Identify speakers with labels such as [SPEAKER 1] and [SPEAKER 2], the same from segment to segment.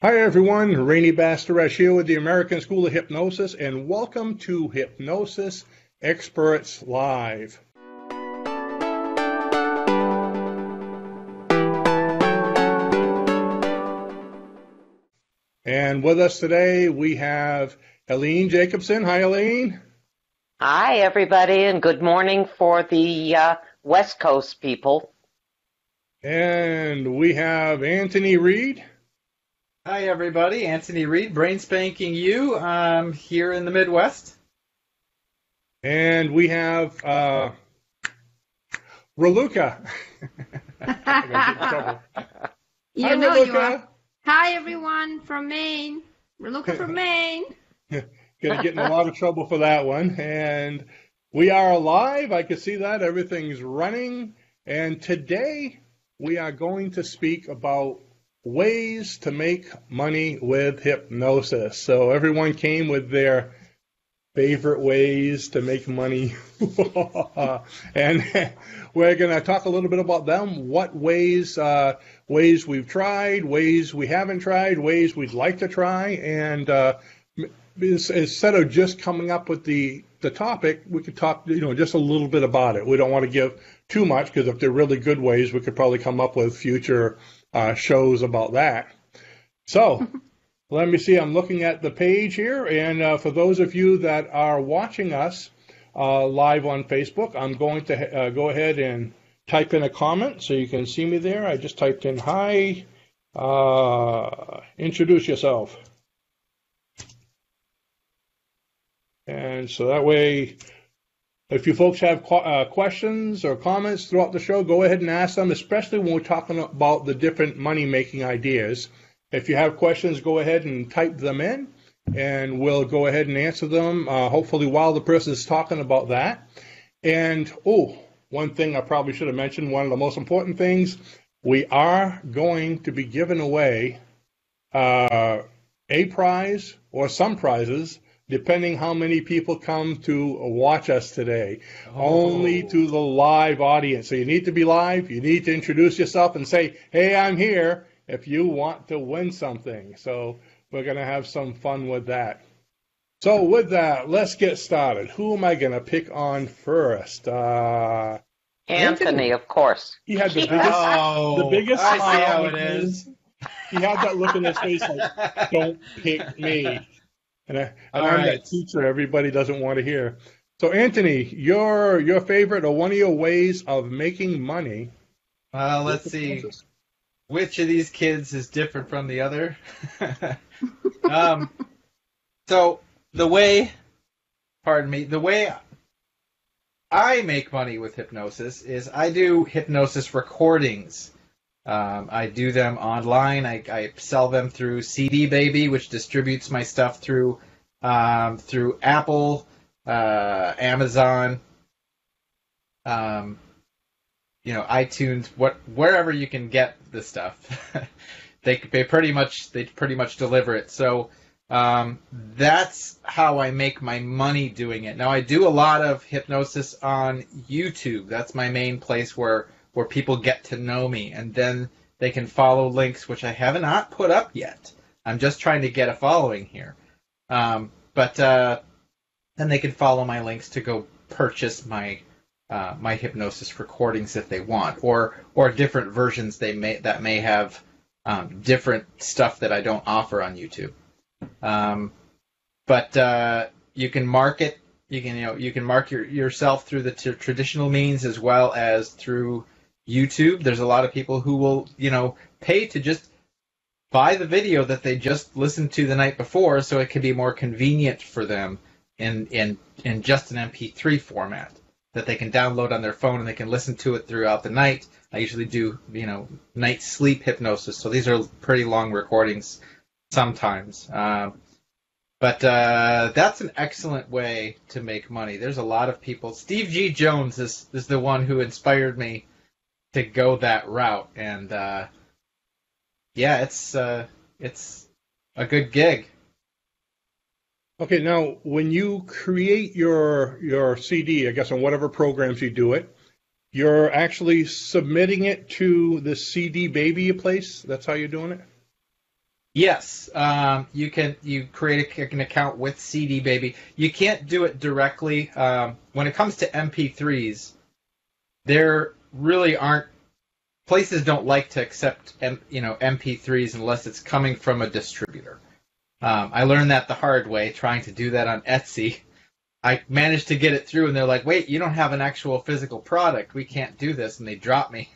[SPEAKER 1] Hi everyone, Rene Bastarache here with the American School of Hypnosis, and welcome to Hypnosis Experts Live. And with us today we have Helene Jacobson. Hi Helene.
[SPEAKER 2] Hi everybody, and good morning for the West Coast people.
[SPEAKER 1] And we have Anthony Reed.
[SPEAKER 3] Hi everybody, Anthony Reed, brain spanking you. I'm here in the Midwest.
[SPEAKER 1] And we have Raluca.
[SPEAKER 4] You
[SPEAKER 1] Hi,
[SPEAKER 4] know
[SPEAKER 1] Raluca.
[SPEAKER 4] you are. Hi everyone from Maine. Raluca from Maine.
[SPEAKER 1] Gonna get in a lot of trouble for that one. And we are live. I can see that. Everything's running. And today we are going to speak about ways to make money with hypnosis. So everyone came with their favorite ways to make money. And we're going to talk a little bit about them, what ways we've tried, ways we haven't tried, ways we'd like to try. And instead of just coming up with the topic, we could talk, just a little bit about it. We don't want to give too much, because if they're really good ways, we could probably come up with future shows about that. So let me see. I'm looking at the page here, and for those of you that are watching us live on Facebook, I'm going to go ahead and type in a comment so you can see me there. I just typed in hi. Introduce yourself. And so that way, if you folks have questions or comments throughout the show, go ahead and ask them, especially when we're talking about the different money-making ideas. If you have questions, go ahead and type them in, and we'll go ahead and answer them, hopefully while the person is talking about that. And, one thing I probably should have mentioned, one of the most important things, we are going to be giving away a prize or some prizes, depending how many people come to watch us today. Only to the live audience. So you need to be live. You need to introduce yourself and say, hey, I'm here, if you want to win something. So we're going to have some fun with that. So with that, let's get started. Who am I going to pick on first?
[SPEAKER 2] Anthony, of course.
[SPEAKER 1] He had the biggest
[SPEAKER 3] I
[SPEAKER 1] smile
[SPEAKER 3] see how
[SPEAKER 1] on
[SPEAKER 3] it
[SPEAKER 1] his
[SPEAKER 3] is.
[SPEAKER 1] face. He had that look in his face like, don't pick me. And I'm
[SPEAKER 3] right.
[SPEAKER 1] that teacher everybody doesn't want to hear. So, Anthony, your favorite or one of your ways of making money?
[SPEAKER 3] Let's see. Which of these kids is different from the other? So the way I make money with hypnosis is I do hypnosis recordings. I do them online. I sell them through CD Baby, which distributes my stuff through Apple, Amazon, iTunes, wherever you can get the stuff. they pretty much deliver it. So that's how I make my money doing it. Now I do a lot of hypnosis on YouTube. That's my main place where people get to know me, and then they can follow links, which I have not put up yet. I'm just trying to get a following here. But then they can follow my links to go purchase my hypnosis recordings if they want, or different versions that may have different stuff that I don't offer on YouTube. But you can market. You can market yourself through the traditional means as well as through YouTube. There's a lot of people who will, pay to just buy the video that they just listened to the night before, so it can be more convenient for them in just an MP3 format that they can download on their phone, and they can listen to it throughout the night. I usually do, night sleep hypnosis, so these are pretty long recordings sometimes. But that's an excellent way to make money. There's a lot of people. Steve G. Jones is the one who inspired me to go that route, and it's a good gig.
[SPEAKER 1] Okay, now when you create your CD, I guess on whatever programs you do it, you're actually submitting it to the CD Baby place? That's how you're doing it?
[SPEAKER 3] Yes, you create an account with CD Baby. You can't do it directly. When it comes to MP3s, there really aren't places don't like to accept MP3s unless it's coming from a distributor. I learned that the hard way trying to do that on Etsy. I managed to get it through, and they're like, "Wait, you don't have an actual physical product. We can't do this," and they dropped me.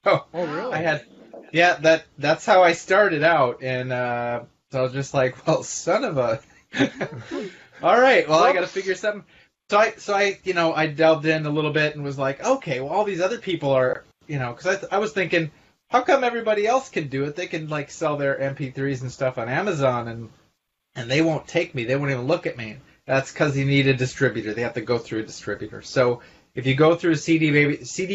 [SPEAKER 1] Oh, really?
[SPEAKER 3] That's how I started out, and so I was just like, well, son of a. All right, well, I got to figure something. So I delved in a little bit and was like, okay, well, all these other people are, because I was thinking, how come everybody else can do it? They can like sell their MP3s and stuff on Amazon, and they won't take me. They won't even look at me. That's because you need a distributor. They have to go through a distributor. So if you go through CD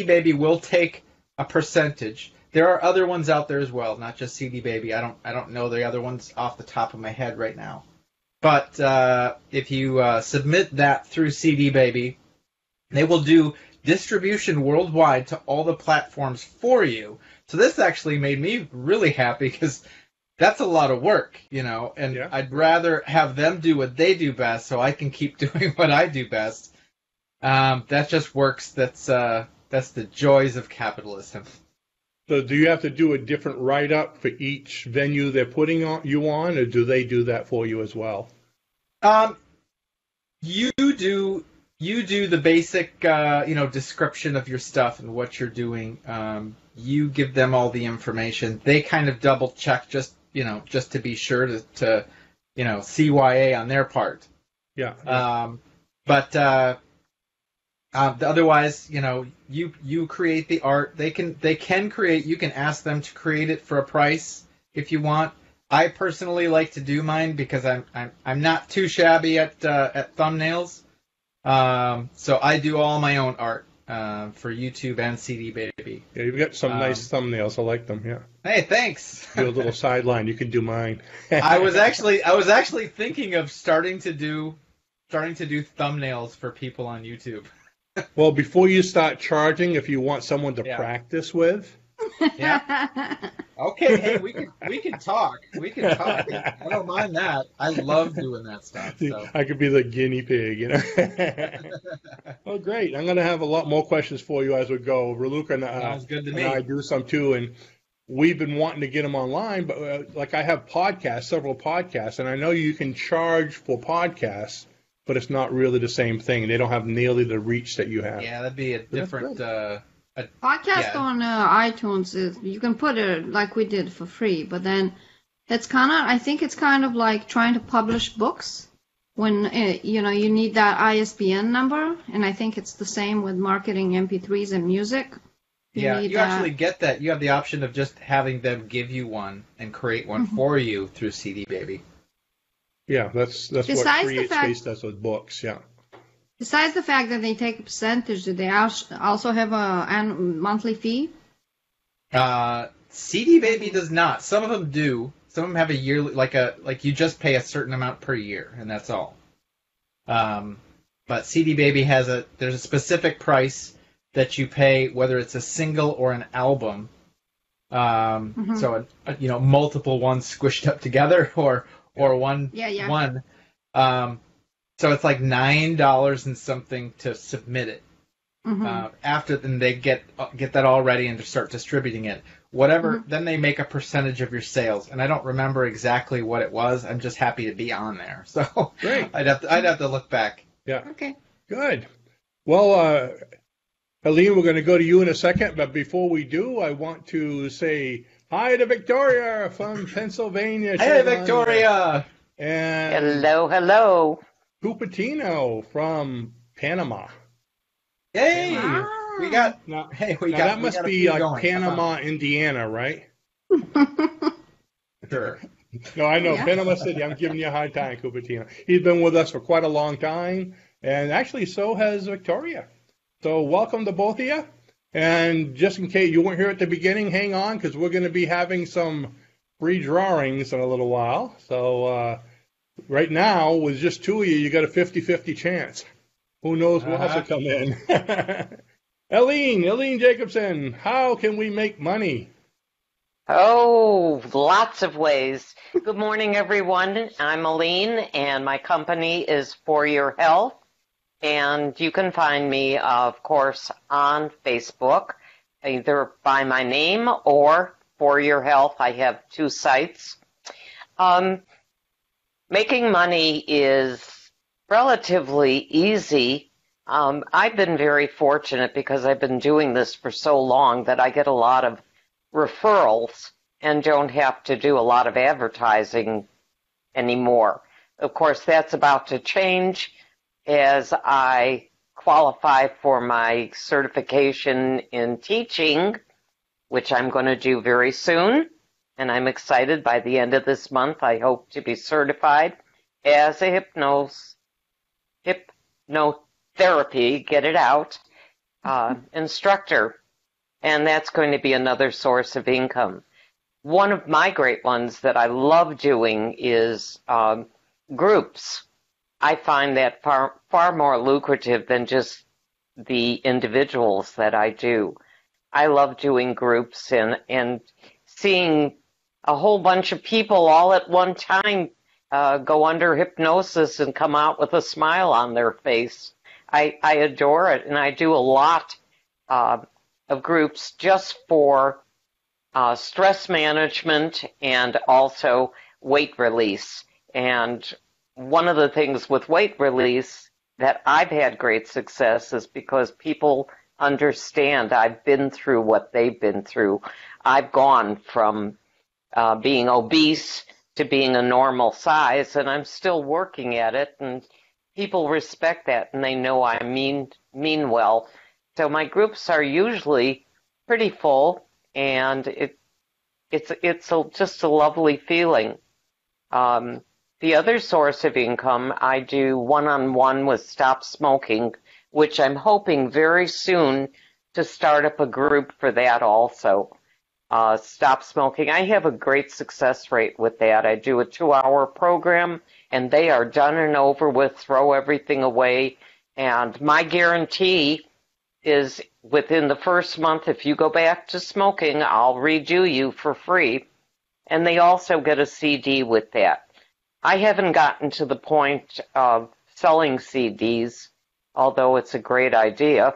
[SPEAKER 3] Baby will take a percentage. There are other ones out there as well, not just CD Baby. I don't know the other ones off the top of my head right now. But if you submit that through CD Baby, they will do distribution worldwide to all the platforms for you. So this actually made me really happy because that's a lot of work, and
[SPEAKER 1] Yeah.
[SPEAKER 3] I'd rather have them do what they do best so I can keep doing what I do best. That just works. That's the joys of capitalism.
[SPEAKER 1] So do you have to do a different write-up for each venue they're putting you on, or do they do that for you as well?
[SPEAKER 3] You do the basic, description of your stuff and what you're doing. You give them all the information. They kind of double check just to be sure to CYA on their part.
[SPEAKER 1] Yeah.
[SPEAKER 3] But otherwise, you create the art. They can create. You can ask them to create it for a price if you want. I personally like to do mine because I'm not too shabby at thumbnails. So I do all my own art for YouTube and CD Baby.
[SPEAKER 1] Yeah, you've got some nice thumbnails. I like them. Yeah.
[SPEAKER 3] Hey, thanks.
[SPEAKER 1] Do a little sideline. You can do mine.
[SPEAKER 3] I was actually thinking of starting to do thumbnails for people on YouTube.
[SPEAKER 1] Well, before you start charging, if you want someone to
[SPEAKER 3] Yeah.
[SPEAKER 1] practice with,
[SPEAKER 3] Yeah. Okay, hey, we can talk. We can talk. I don't mind that. I love doing that stuff. So.
[SPEAKER 1] I could be the guinea pig, Oh, great. I'm going to have a lot more questions for you as we go. Raluca and,
[SPEAKER 3] Sounds good to
[SPEAKER 1] and
[SPEAKER 3] me.
[SPEAKER 1] I do some too, and we've been wanting to get them online, but like I have several podcasts, and I know you can charge for podcasts, but it's not really the same thing. They don't have nearly the reach that you have.
[SPEAKER 3] Yeah, that'd be a different.
[SPEAKER 4] Podcast
[SPEAKER 3] Yeah.
[SPEAKER 4] on iTunes you can put it like we did for free, but then I think it's kind of like trying to publish books when you need that ISBN number, and I think it's the same with marketing MP3s and music.
[SPEAKER 3] You
[SPEAKER 4] need
[SPEAKER 3] actually get that. You have the option of just having them give you one and create one for you through CD Baby.
[SPEAKER 1] Yeah, that's what
[SPEAKER 4] Besides the
[SPEAKER 1] Create
[SPEAKER 4] fact-
[SPEAKER 1] Space does with books, yeah.
[SPEAKER 4] Besides the fact that they take a percentage, do they also have a monthly fee?
[SPEAKER 3] CD Baby does not. Some of them do. Some of them have a yearly, like you just pay a certain amount per year, and that's all. But CD Baby there's a specific price that you pay, whether it's a single or an album. So multiple ones squished up together, or one.
[SPEAKER 4] Yeah.
[SPEAKER 3] One. So it's like $9 and something to submit it. After then they get that all ready and to start distributing it. Whatever, then they make a percentage of your sales, and I don't remember exactly what it was. I'm just happy to be on there. So
[SPEAKER 1] Great.
[SPEAKER 3] I'd have to look back.
[SPEAKER 1] Yeah.
[SPEAKER 4] Okay.
[SPEAKER 1] Good. Well, Helene, we're going to go to you in a second, but before we do, I want to say hi to Victoria from Pennsylvania.
[SPEAKER 3] Hey, Victoria!
[SPEAKER 1] And
[SPEAKER 2] Hello.
[SPEAKER 1] Cupertino from Panama.
[SPEAKER 3] Hey, we got.
[SPEAKER 1] Now,
[SPEAKER 3] Hey,
[SPEAKER 1] now that must be like Panama, Indiana, right?
[SPEAKER 3] Sure.
[SPEAKER 1] No, I know.
[SPEAKER 4] Yeah.
[SPEAKER 1] Panama City. I'm giving you a hard time, Cupertino. He's been with us for quite a long time, and actually so has Victoria. So welcome to both of you. And just in case you weren't here at the beginning, hang on, because we're going to be having some free drawings in a little while. So right now, with just two of you, you got a 50-50 chance. Who knows what else will come in. Eileen Jacobson, how can we make money?
[SPEAKER 2] Oh, lots of ways. Good morning, everyone. I'm Aline, and my company is For Your Health. And you can find me, of course, on Facebook, either by my name or For Your Health. I have 2 sites. Making money is relatively easy. I've been very fortunate because I've been doing this for so long that I get a lot of referrals and don't have to do a lot of advertising anymore. Of course, that's about to change as I qualify for my certification in teaching, which I'm going to do very soon. And I'm excited. By the end of this month, I hope to be certified as a hypnotherapy, get it out, instructor. And that's going to be another source of income. One of my great ones that I love doing is groups. I find that far more lucrative than just the individuals that I do. I love doing groups and seeing a whole bunch of people all at one time go under hypnosis and come out with a smile on their face. I adore it, and I do a lot of groups just for stress management and also weight release. And one of the things with weight release that I've had great success is because people understand I've been through what they've been through. I've gone from being obese to being a normal size, and I'm still working at it, and people respect that, and they know I mean well. So my groups are usually pretty full, and it's just a lovely feeling. The other source of income, I do one-on-one with Stop Smoking, which I'm hoping very soon to start up a group for that also. Stop Smoking. I have a great success rate with that. I do a 2-hour program, and they are done and over with, throw everything away. And my guarantee is within the first month, if you go back to smoking, I'll redo you for free. And they also get a CD with that. I haven't gotten to the point of selling CDs, although it's a great idea.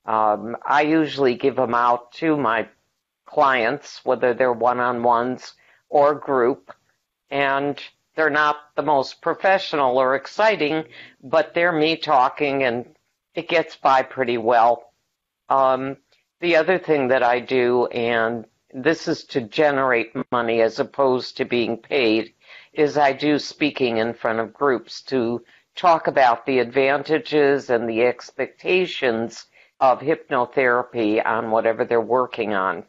[SPEAKER 2] I usually give them out to my clients, whether they're one-on-ones or group, and they're not the most professional or exciting, but they're me talking, and it gets by pretty well. The other thing that I do, and this is to generate money as opposed to being paid, is I do speaking in front of groups to talk about the advantages and the expectations of hypnotherapy on whatever they're working on.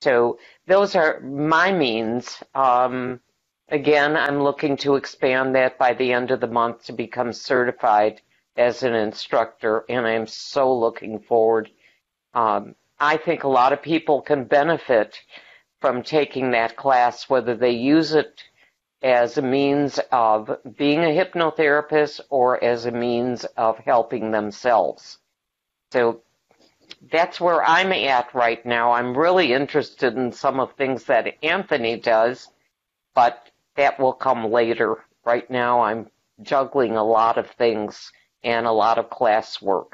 [SPEAKER 2] So those are my means. Again, I'm looking to expand that by the end of the month to become certified as an instructor, and I'm so looking forward. I think a lot of people can benefit from taking that class, whether they use it as a means of being a hypnotherapist or as a means of helping themselves. So that's where I'm at right now. I'm really interested in some of the things that Anthony does, but that will come later. Right now I'm juggling a lot of things and a lot of classwork.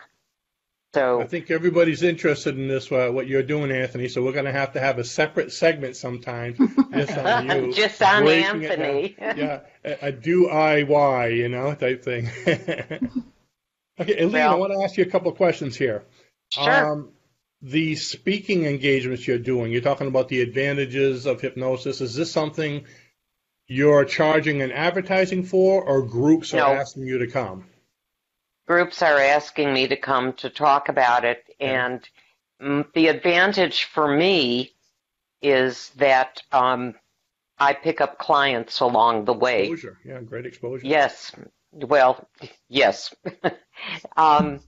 [SPEAKER 2] So
[SPEAKER 1] I think everybody's interested in this, what you're doing, Anthony, so we're going to have a separate segment sometime just on you.
[SPEAKER 2] Just on
[SPEAKER 1] breaking
[SPEAKER 2] Anthony.
[SPEAKER 1] Yeah, a do-I-why, type thing. Okay, Eileen, I want to ask you a couple of questions here.
[SPEAKER 2] Sure.
[SPEAKER 1] The speaking engagements you're doing, you're talking about the advantages of hypnosis. Is this something you're charging and advertising for, or groups are asking you to come?
[SPEAKER 2] Groups are asking me to come to talk about it, and the advantage for me is that I pick up clients along the way.
[SPEAKER 1] Exposure, yeah, great exposure.
[SPEAKER 2] Yes, well, yes. I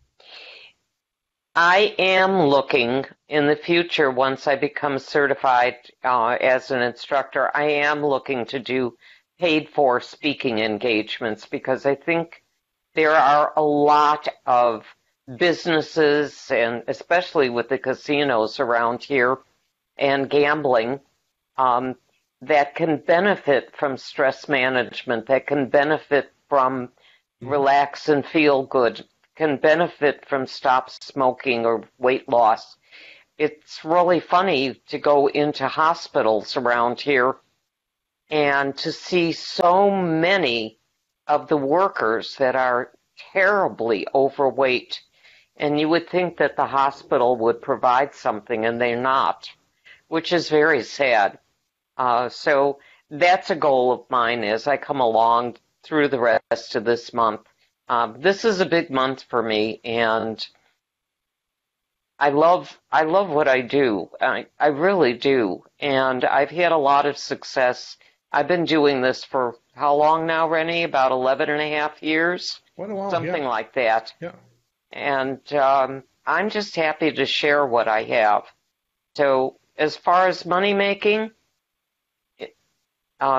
[SPEAKER 2] am looking in the future, once I become certified as an instructor, I am looking to do paid for speaking engagements, because I think there are a lot of businesses, and especially with the casinos around here and gambling, that can benefit from stress management, that can benefit from relax and feel good, can benefit from stop smoking or weight loss. It's really funny to go into hospitals around here and to see so many of the workers that are terribly overweight. And you would think that the hospital would provide something, and they're not, which is very sad. So that's a goal of mine as I come along through the rest of this month. This is a big month for me, and I love what I do. I really do. And I've had a lot of success. I've been doing this for how long now, Rene? About 11 and a half years?
[SPEAKER 1] Quite a while,
[SPEAKER 2] something
[SPEAKER 1] yeah.
[SPEAKER 2] like that.
[SPEAKER 1] Yeah.
[SPEAKER 2] And I'm just happy to share what I have. So as far as money making,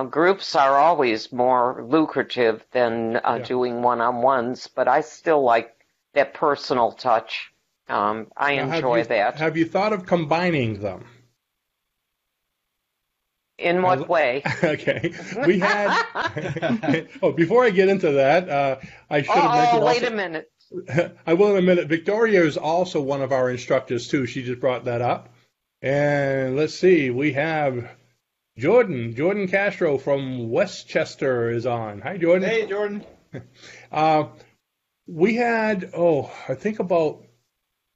[SPEAKER 2] groups are always more lucrative than doing one-on-ones, but I still like that personal touch. I enjoy that.
[SPEAKER 1] Have you thought of combining them?
[SPEAKER 2] In what way?
[SPEAKER 1] Okay. We had... oh, before I get into that, I should have mentioned...
[SPEAKER 2] wait a minute.
[SPEAKER 1] I will in a minute. Victoria is also one of our instructors, too. She just brought that up. And let's see. We have Jordan Castro from Westchester is on. Hi, Jordan.
[SPEAKER 3] Hey, Jordan.
[SPEAKER 1] We had, I think about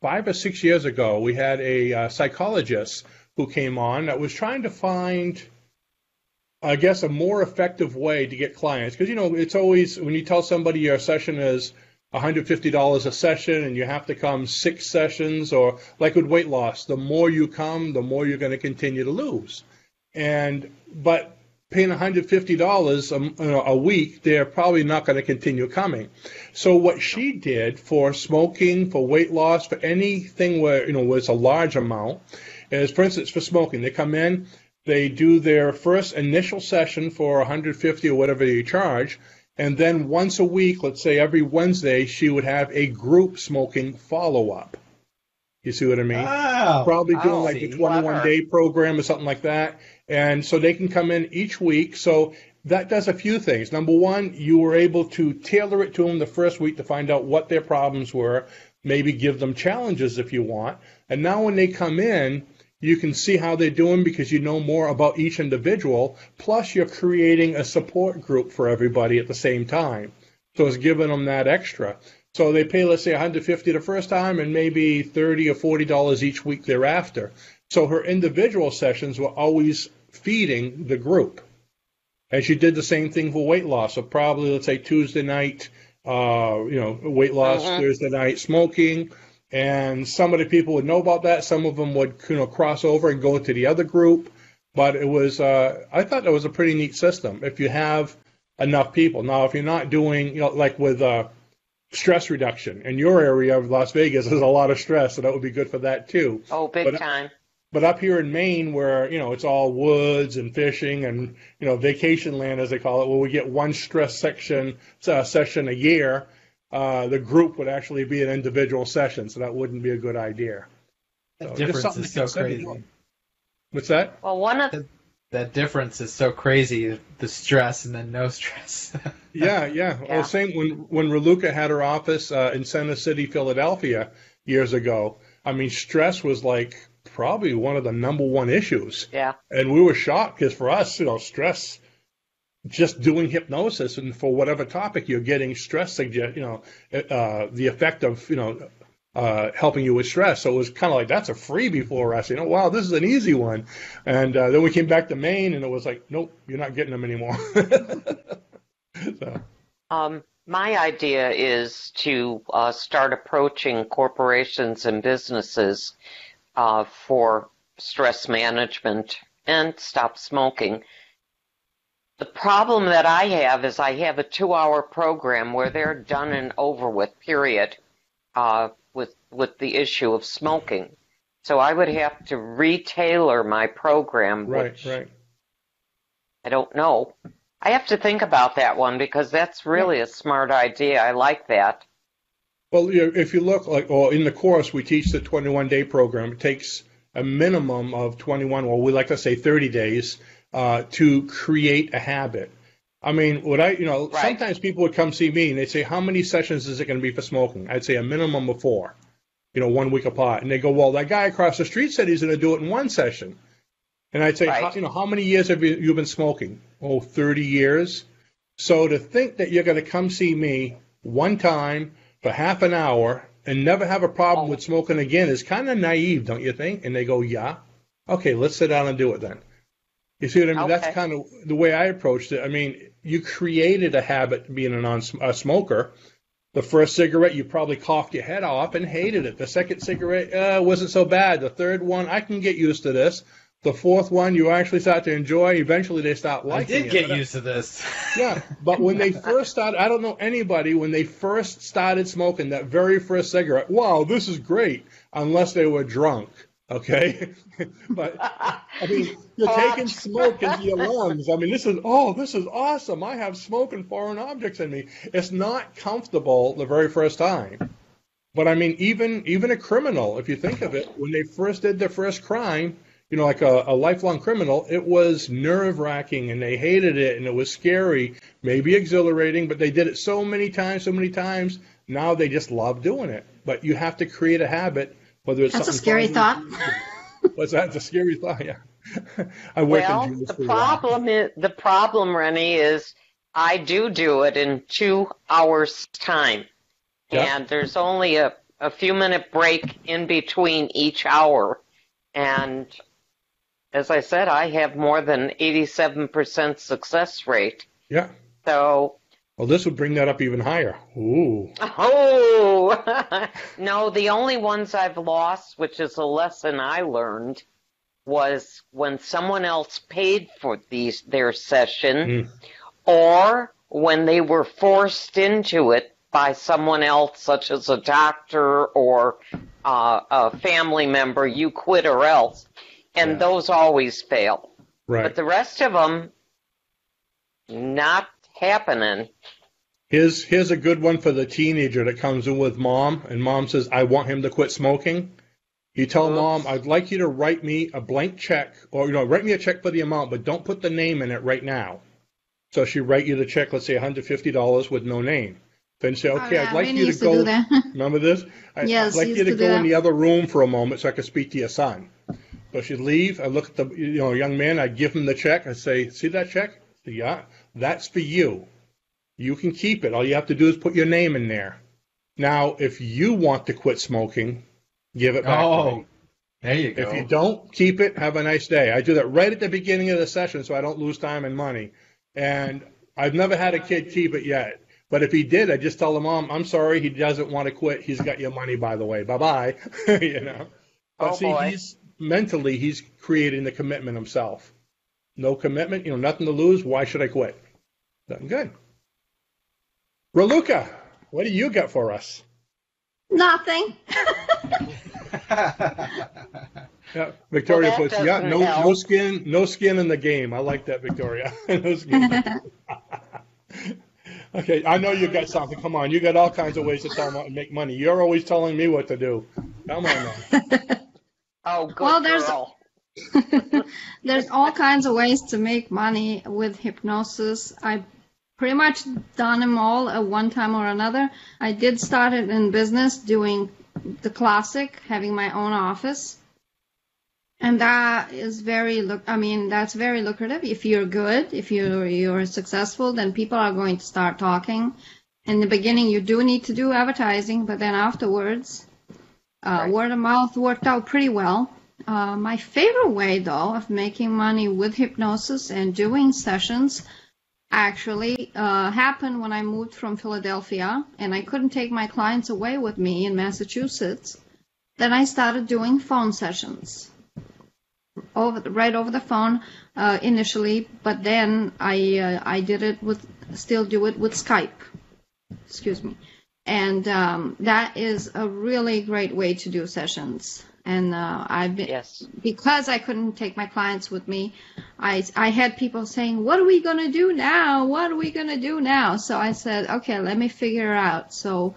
[SPEAKER 1] 5 or 6 years ago, we had a psychologist who came on that was trying to find, I guess, a more effective way to get clients. Because, it's always, when you tell somebody your session is $150 a session and you have to come 6 sessions, or like with weight loss, the more you come, the more you're going to continue to lose. But paying $150 a week, they're probably not going to continue coming. So what she did for smoking, for weight loss, for anything where, was a large amount, is, for instance, for smoking, they come in, they do their first initial session for $150 or whatever you charge, and then once a week, let's say every Wednesday, she would have a group smoking follow-up. You see what I mean?
[SPEAKER 3] Wow.
[SPEAKER 1] Probably doing like a 21-day program or something like that. And so they can come in each week. So that does a few things. Number one, you were able to tailor it to them the first week to find out what their problems were, maybe give them challenges if you want. And now when they come in, you can see how they're doing because you know more about each individual. Plus, you're creating a support group for everybody at the same time. So it's giving them that extra. So they pay, let's say, $150 the first time and maybe $30 or $40 each week thereafter. So her individual sessions were always feeding the group. And she did the same thing for weight loss. So probably, let's say, Tuesday night, weight loss, Thursday night, smoking. And some of the people would know about that. Some of them would, cross over and go to the other group. But it was, I thought that was a pretty neat system if you have enough people. Now, if you're not doing, like with stress reduction, in your area of Las Vegas, there's a lot of stress, so that would be good for that too.
[SPEAKER 2] Oh, big time.
[SPEAKER 1] But up here in Maine, where, it's all woods and fishing and, vacation land, as they call it, where we get one stress session a year, the group would actually be an individual session, so that wouldn't be a good idea.
[SPEAKER 3] That difference is so crazy.
[SPEAKER 1] What's that?
[SPEAKER 2] Well,
[SPEAKER 3] that difference is so crazy, the stress and then no stress.
[SPEAKER 1] Yeah. Well, same when Raluca had her office in Center City, Philadelphia, years ago. I mean, stress was like probably one of the number one issues.
[SPEAKER 2] Yeah. And
[SPEAKER 1] we were shocked because for us, stress, just doing hypnosis and for whatever topic you're getting stress, the effect of, helping you with stress. So it was kind of like, that's a freebie for us. Wow, this is an easy one. And then we came back to Maine and it was like, nope, you're not getting them anymore.
[SPEAKER 2] My idea is to start approaching corporations and businesses for stress management and stop smoking. The problem that I have is I have a 2-hour program where they're done and over with, period, with the issue of smoking. So I would have to retailor my program, which I don't know. I have to think about that one because that's really a smart idea. I like that. Well,
[SPEAKER 1] if you look in the course, we teach the 21-day program. It takes a minimum of 21, well, we like to say 30 days to create a habit. I mean,
[SPEAKER 2] Right.
[SPEAKER 1] sometimes people would come see me and they'd say, how many sessions is it going to be for smoking? I'd say a minimum of 4, 1 week apart. And they go, well, that guy across the street said he's going to do it in 1 session. And I'd say,
[SPEAKER 2] Right.
[SPEAKER 1] how many years have you been smoking? Oh, 30 years. So to think that you're going to come see me one time for half an hour and never have a problem with smoking again is kind of naive, don't you think? And they go, yeah. Okay, let's sit down and do it then. You see what I mean?
[SPEAKER 2] Okay.
[SPEAKER 1] That's kind of the way I approached it. I mean, you created a habit being a smoker. The first cigarette, you probably coughed your head off and hated it. The second cigarette wasn't so bad. The third one, I can get used to this. The fourth one, you actually start to enjoy. Eventually, they start liking it.
[SPEAKER 3] I did get used to this.
[SPEAKER 1] Yeah, but when they first started, I don't know anybody, when they first started smoking that very first cigarette, wow, this is great, unless they were drunk. Okay, but I mean, you're taking smoke into your lungs. I mean, this is awesome. I have smoke and foreign objects in me. It's not comfortable the very first time. But I mean, even a criminal, if you think of it, when they first did their first crime, like a lifelong criminal, it was nerve-wracking and they hated it and it was scary, maybe exhilarating, but they did it so many times. Now they just love doing it. But you have to create a habit. Whether it's
[SPEAKER 4] That's a
[SPEAKER 1] something
[SPEAKER 4] scary thought.
[SPEAKER 1] What's that? It's a scary thought, yeah. I worked in jewelry
[SPEAKER 2] The
[SPEAKER 1] for a while.
[SPEAKER 2] problem, Rene, is I do it in 2 hours time.
[SPEAKER 1] Yep.
[SPEAKER 2] And there's only a few minute break in between each hour. And as I said, I have more than 87% success rate.
[SPEAKER 1] Yeah.
[SPEAKER 2] So,
[SPEAKER 1] Well, this would bring that up even higher. Ooh.
[SPEAKER 2] No, the only ones I've lost, which is a lesson I learned, was when someone else paid for their session, or when they were forced into it by someone else, such as a doctor or a family member. You quit or else, and those always fail.
[SPEAKER 1] Right.
[SPEAKER 2] But the rest of them, not happening.
[SPEAKER 1] Here's a good one for the teenager that comes in with mom, and mom says, I want him to quit smoking. You tell mom, I'd like you to write me a blank check, or write me a check for the amount, but don't put the name in it right now. So she write you the check, let's say $150 with no name. Then say, okay, I'd like you to go.
[SPEAKER 4] Do that.
[SPEAKER 1] Remember this?
[SPEAKER 4] Yes,
[SPEAKER 1] I'd like
[SPEAKER 4] he
[SPEAKER 1] you
[SPEAKER 4] used
[SPEAKER 1] to
[SPEAKER 4] to do
[SPEAKER 1] go in
[SPEAKER 4] that.
[SPEAKER 1] the other room for a moment so I can speak to your son. So she'd leave. I look at the young man. I'd give him the check. I say, see that check? Say, yeah, that's for you. You can keep it. All you have to do is put your name in there. Now, if you want to quit smoking, give it back to me.
[SPEAKER 3] There you go.
[SPEAKER 1] If you don't, keep it. Have a nice day. I do that right at the beginning of the session so I don't lose time and money. And I've never had a kid keep it yet. But if he did, I just tell the mom, I'm sorry, he doesn't want to quit. He's got your money, by the way. Bye-bye. But see,
[SPEAKER 2] boy.
[SPEAKER 1] he's creating the commitment himself. No commitment, nothing to lose. Why should I quit? Nothing good. Raluca, what do you got for us?
[SPEAKER 4] Nothing.
[SPEAKER 1] Yeah, Victoria
[SPEAKER 2] Well, that
[SPEAKER 1] puts,
[SPEAKER 2] doesn't
[SPEAKER 1] no
[SPEAKER 2] help.
[SPEAKER 1] skin in the game. I like that, Victoria. No skin. Okay, I know you got something. Come on, you got all kinds of ways to tell them to make money. You're always telling me what to do. Come on now.
[SPEAKER 2] Oh, good
[SPEAKER 4] Well, there's-
[SPEAKER 2] girl.
[SPEAKER 4] There's all kinds of ways to make money with hypnosis. I pretty much done them all at one time or another. I did start it in business doing the classic, having my own office. And that is that's very lucrative. If you're good, if you're successful, then people are going to start talking. In the beginning, you do need to do advertising, but then afterwards, word of mouth worked out pretty well. My favorite way, though, of making money with hypnosis and doing sessions actually happened when I moved from Philadelphia, and I couldn't take my clients away with me in Massachusetts. Then I started doing phone sessions. Right over the phone initially, but then I still do it with Skype. Excuse me, and that is a really great way to do sessions. And because I couldn't take my clients with me, I had people saying, "What are we gonna do now? What are we gonna do now?" So I said, "Okay, let me figure it out." So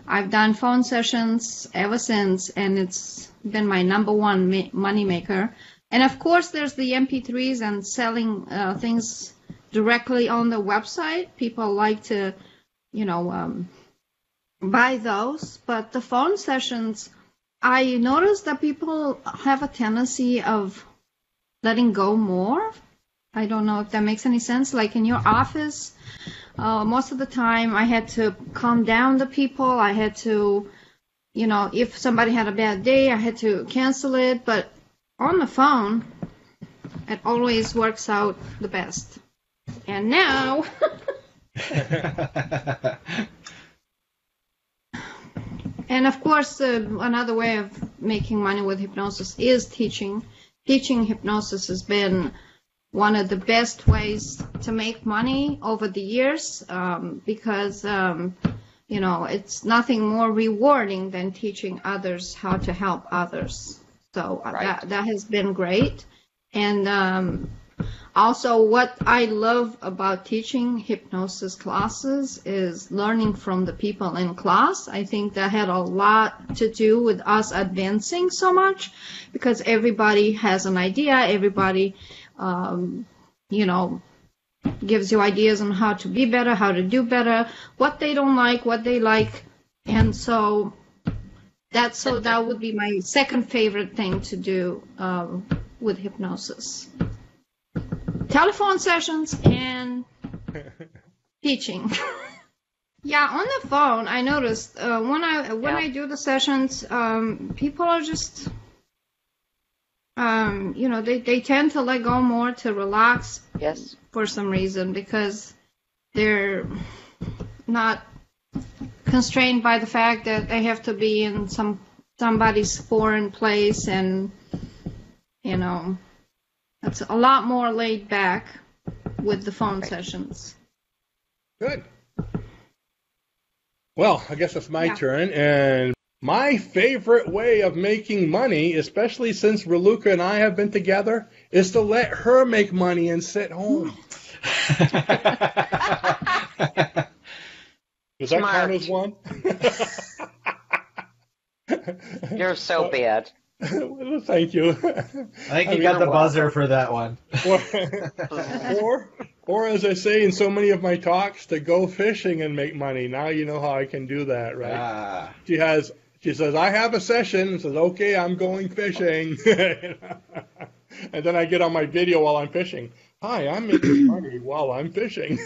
[SPEAKER 4] I've done phone sessions ever since, and it's been my number one money maker. And of course, there's the MP3s and selling things directly on the website. People like to, buy those. But the phone sessions, I noticed that people have a tendency of letting go more. I don't know if that makes any sense. Like in your office, most of the time I had to calm down the people. I had to, if somebody had a bad day, I had to cancel it. But on the phone, it always works out the best. And now, and of course, another way of making money with hypnosis is teaching. Teaching hypnosis has been one of the best ways to make money over the years because, it's nothing more rewarding than teaching others how to help others. So
[SPEAKER 2] Right.
[SPEAKER 4] that has been great. And also what I love about teaching hypnosis classes is learning from the people in class. I think that had a lot to do with us advancing so much because everybody has an idea. Everybody, gives you ideas on how to be better, how to do better, what they don't like, what they like. And so that would be my second favorite thing to do with hypnosis. Telephone sessions and teaching. Yeah, on the phone, I noticed when I do the sessions, people are just, they tend to let go more, to relax.
[SPEAKER 2] Yes.
[SPEAKER 4] For some reason, because they're not constrained by the fact that they have to be in somebody's foreign place, and it's a lot more laid back with the phone sessions.
[SPEAKER 1] Good. Well, I guess it's my turn, and my favorite way of making money, especially since Raluca and I have been together, is to let her make money and sit home. Does that count as one?
[SPEAKER 2] You're so bad.
[SPEAKER 1] Well, thank you.
[SPEAKER 3] I think you got the buzzer for that one.
[SPEAKER 1] Or as I say in so many of my talks, to go fishing and make money. Now you know how I can do that, right? She says, I have a session, and says, okay, I'm going fishing. And then I get on my video while I'm fishing. Hi, I'm making money while I'm fishing.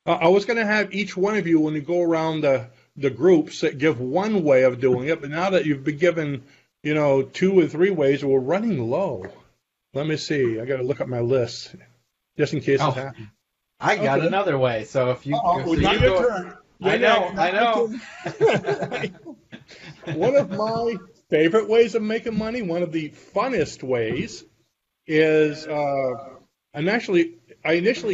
[SPEAKER 1] I was going to have each one of you, when you go around the groups, give one way of doing it, but now that you've been given, 2 or 3 ways, we're running low. Let me see. I got to look at my list, just in case it happens.
[SPEAKER 3] I got another way, so if you...
[SPEAKER 1] So you go, turn.
[SPEAKER 3] I know.
[SPEAKER 1] One of my favorite ways of making money, one of the funnest ways, is I initially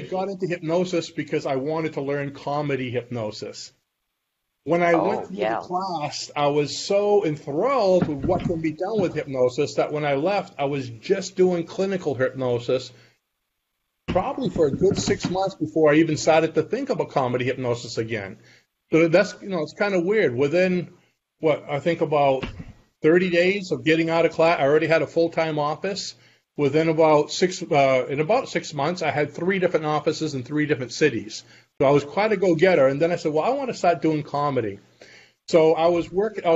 [SPEAKER 1] got into hypnosis because I wanted to learn comedy hypnosis. When I went through the class, I was so enthralled with what can be done with hypnosis that when I left, I was just doing clinical hypnosis, probably for a good 6 months before I even started to think about comedy hypnosis again. So that's, it's kind of weird. Within, I think about 30 days of getting out of class, I already had a full-time office. Within about 6 months, I had 3 different offices in 3 different cities. So I was quite a go-getter. And then I said, well, I want to start doing comedy. So I was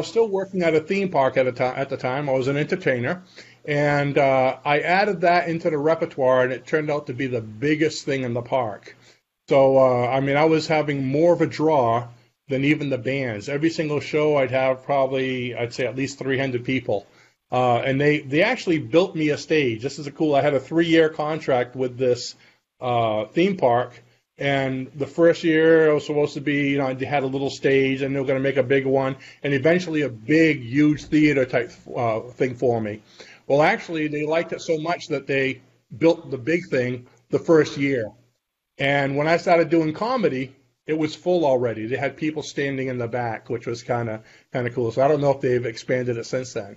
[SPEAKER 1] still working at a theme park at the time. I was an entertainer. And I added that into the repertoire, and it turned out to be the biggest thing in the park. So, I was having more of a draw than even the bands. Every single show I'd have probably, I'd say at least 300 people. And they actually built me a stage. This is cool. I had a 3-year contract with this theme park. And the first year I was supposed to be, they had a little stage, and they were going to make a big one, and eventually a big, huge theater type thing for me. Well, actually, they liked it so much that they built the big thing the first year. And when I started doing comedy, it was full already. They had people standing in the back, which was kind of cool. So I don't know if they've expanded it since then.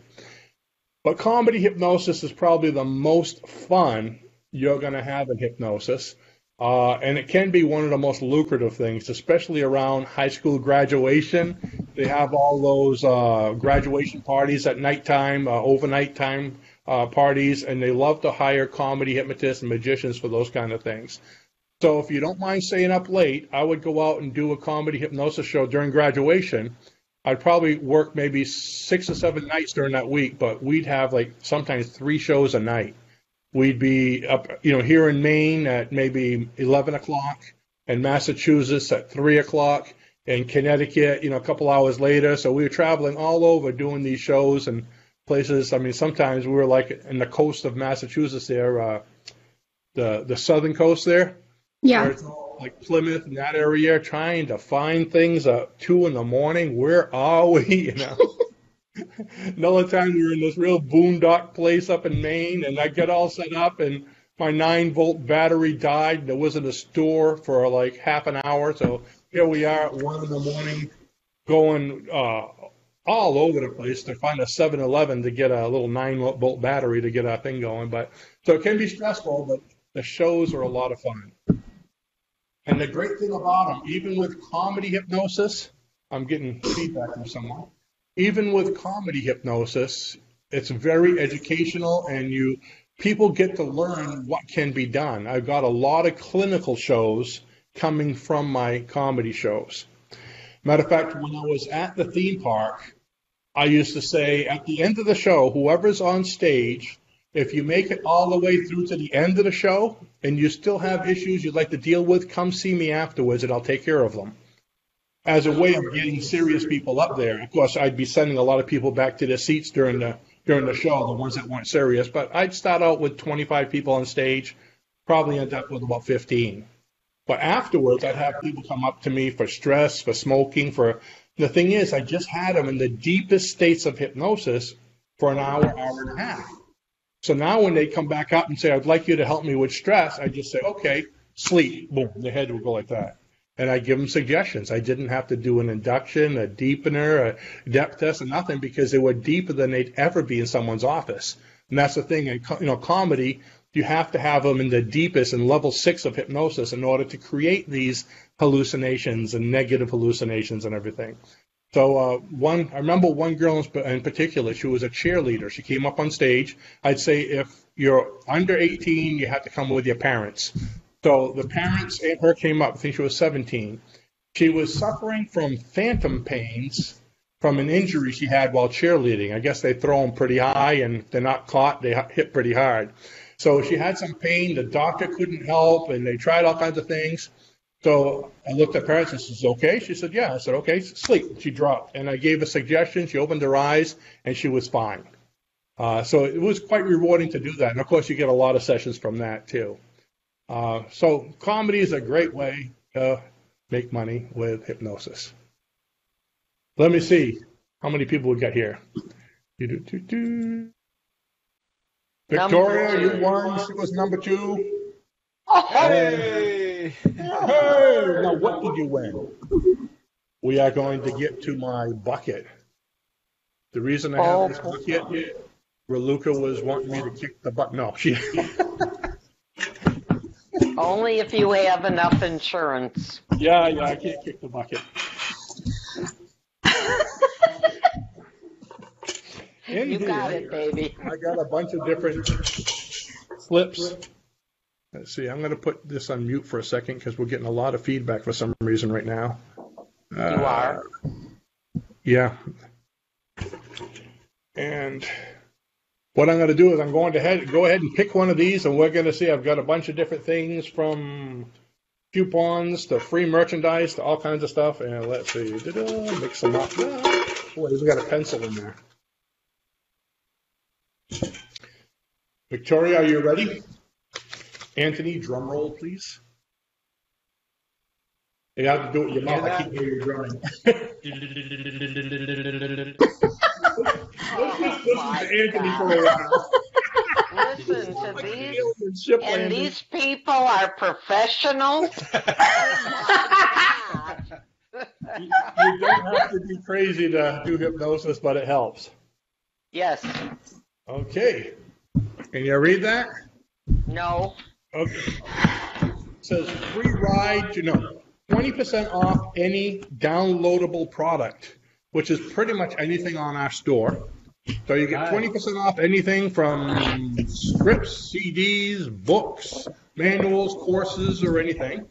[SPEAKER 1] But comedy hypnosis is probably the most fun you're going to have in hypnosis. And it can be one of the most lucrative things, especially around high school graduation. They have all those graduation parties at nighttime, overnight time parties, and they love to hire comedy hypnotists and magicians for those kind of things. So if you don't mind staying up late, I would go out and do a comedy hypnosis show during graduation. I'd probably work maybe 6 or 7 nights during that week, but we'd have like sometimes 3 shows a night. We'd be up, here in Maine at maybe 11 o'clock, and Massachusetts at 3 o'clock, and Connecticut, a couple hours later. So we were traveling all over doing these shows and places. I mean, sometimes we were like in the coast of Massachusetts there, the southern coast there.
[SPEAKER 4] Yeah.
[SPEAKER 1] Where it's all like Plymouth and that area, trying to find things at 2 in the morning. Where are we? Another time we were in this real boondock place up in Maine, and I get all set up, and my 9-volt battery died. And there wasn't a store for like half an hour, so here we are at 1 in the morning, going all over the place to find a 7-Eleven to get a little 9-volt battery to get our thing going. But so it can be stressful, but the shows are a lot of fun. And the great thing about them, even with comedy hypnosis, I'm getting feedback from someone. Even with comedy hypnosis, it's very educational, and people get to learn what can be done. I've got a lot of clinical shows coming from my comedy shows. Matter of fact, when I was at the theme park, I used to say at the end of the show, whoever's on stage, if you make it all the way through to the end of the show and you still have issues you'd like to deal with, come see me afterwards and I'll take care of them. As a way of getting serious people up there. Of course, I'd be sending a lot of people back to their seats during the show, the ones that weren't serious, but I'd start out with 25 people on stage, probably end up with about 15. But afterwards, I'd have people come up to me for stress, for smoking, the thing is, I just had them in the deepest states of hypnosis for an hour, hour and a half. So now when they come back up and say, I'd like you to help me with stress, I just say, okay, sleep. Boom, the head would go like that. And I give them suggestions. I didn't have to do an induction, a deepener, a depth test, or nothing, because they were deeper than they'd ever be in someone's office. And that's the thing. In comedy, you have to have them in the deepest and level 6 of hypnosis in order to create these hallucinations and negative hallucinations and everything. So I remember one girl in particular, she was a cheerleader. She came up on stage. I'd say if you're under 18, you have to come with your parents. So the parents and her came up. I think she was 17. She was suffering from phantom pains from an injury she had while cheerleading. I guess they throw them pretty high, and they're not caught. They hit pretty hard. So she had some pain. The doctor couldn't help, and they tried all kinds of things. So I looked at parents and said, okay? She said, yeah. I said, okay, sleep. She dropped. And I gave a suggestion. She opened her eyes, and she was fine. So it was quite rewarding to do that. And, of course, you get a lot of sessions from that, too. So comedy is a great way to make money with hypnosis. Let me see how many people we got here. Victoria, you won. She was number 2.
[SPEAKER 3] Hey!
[SPEAKER 1] Hey! Now, what did you win? We are going to get to my bucket. The reason I have this bucket, Raluca was wanting me to kick the bucket. No, she...
[SPEAKER 2] Only if you have enough insurance.
[SPEAKER 1] Yeah, I can't kick the bucket.
[SPEAKER 2] You got it, baby.
[SPEAKER 1] I got a bunch of different slips. Let's see, I'm going to put this on mute for a second because we're getting a lot of feedback for some reason right now.
[SPEAKER 2] You are?
[SPEAKER 1] Yeah. And what I'm going to do is I'm going to go ahead and pick one of these, and we're going to see I've got a bunch of different things from coupons to free merchandise to all kinds of stuff. And let's see, mix them up. Boy, we got a pencil in there. Victoria, are you ready? Anthony, drum roll, please. You have to do it with your mouth. I can't hear you drumming. Listen to Anthony for a while.
[SPEAKER 2] Listen to these, and these people are professionals.
[SPEAKER 1] You don't have to be crazy to do hypnosis, but it helps.
[SPEAKER 2] Yes.
[SPEAKER 1] Okay. Can you read that?
[SPEAKER 2] No.
[SPEAKER 1] Okay. says free ride, 20% off any downloadable product, which is pretty much anything on our store. So you get 20% off anything from scripts, CDs, books, manuals, courses, or anything.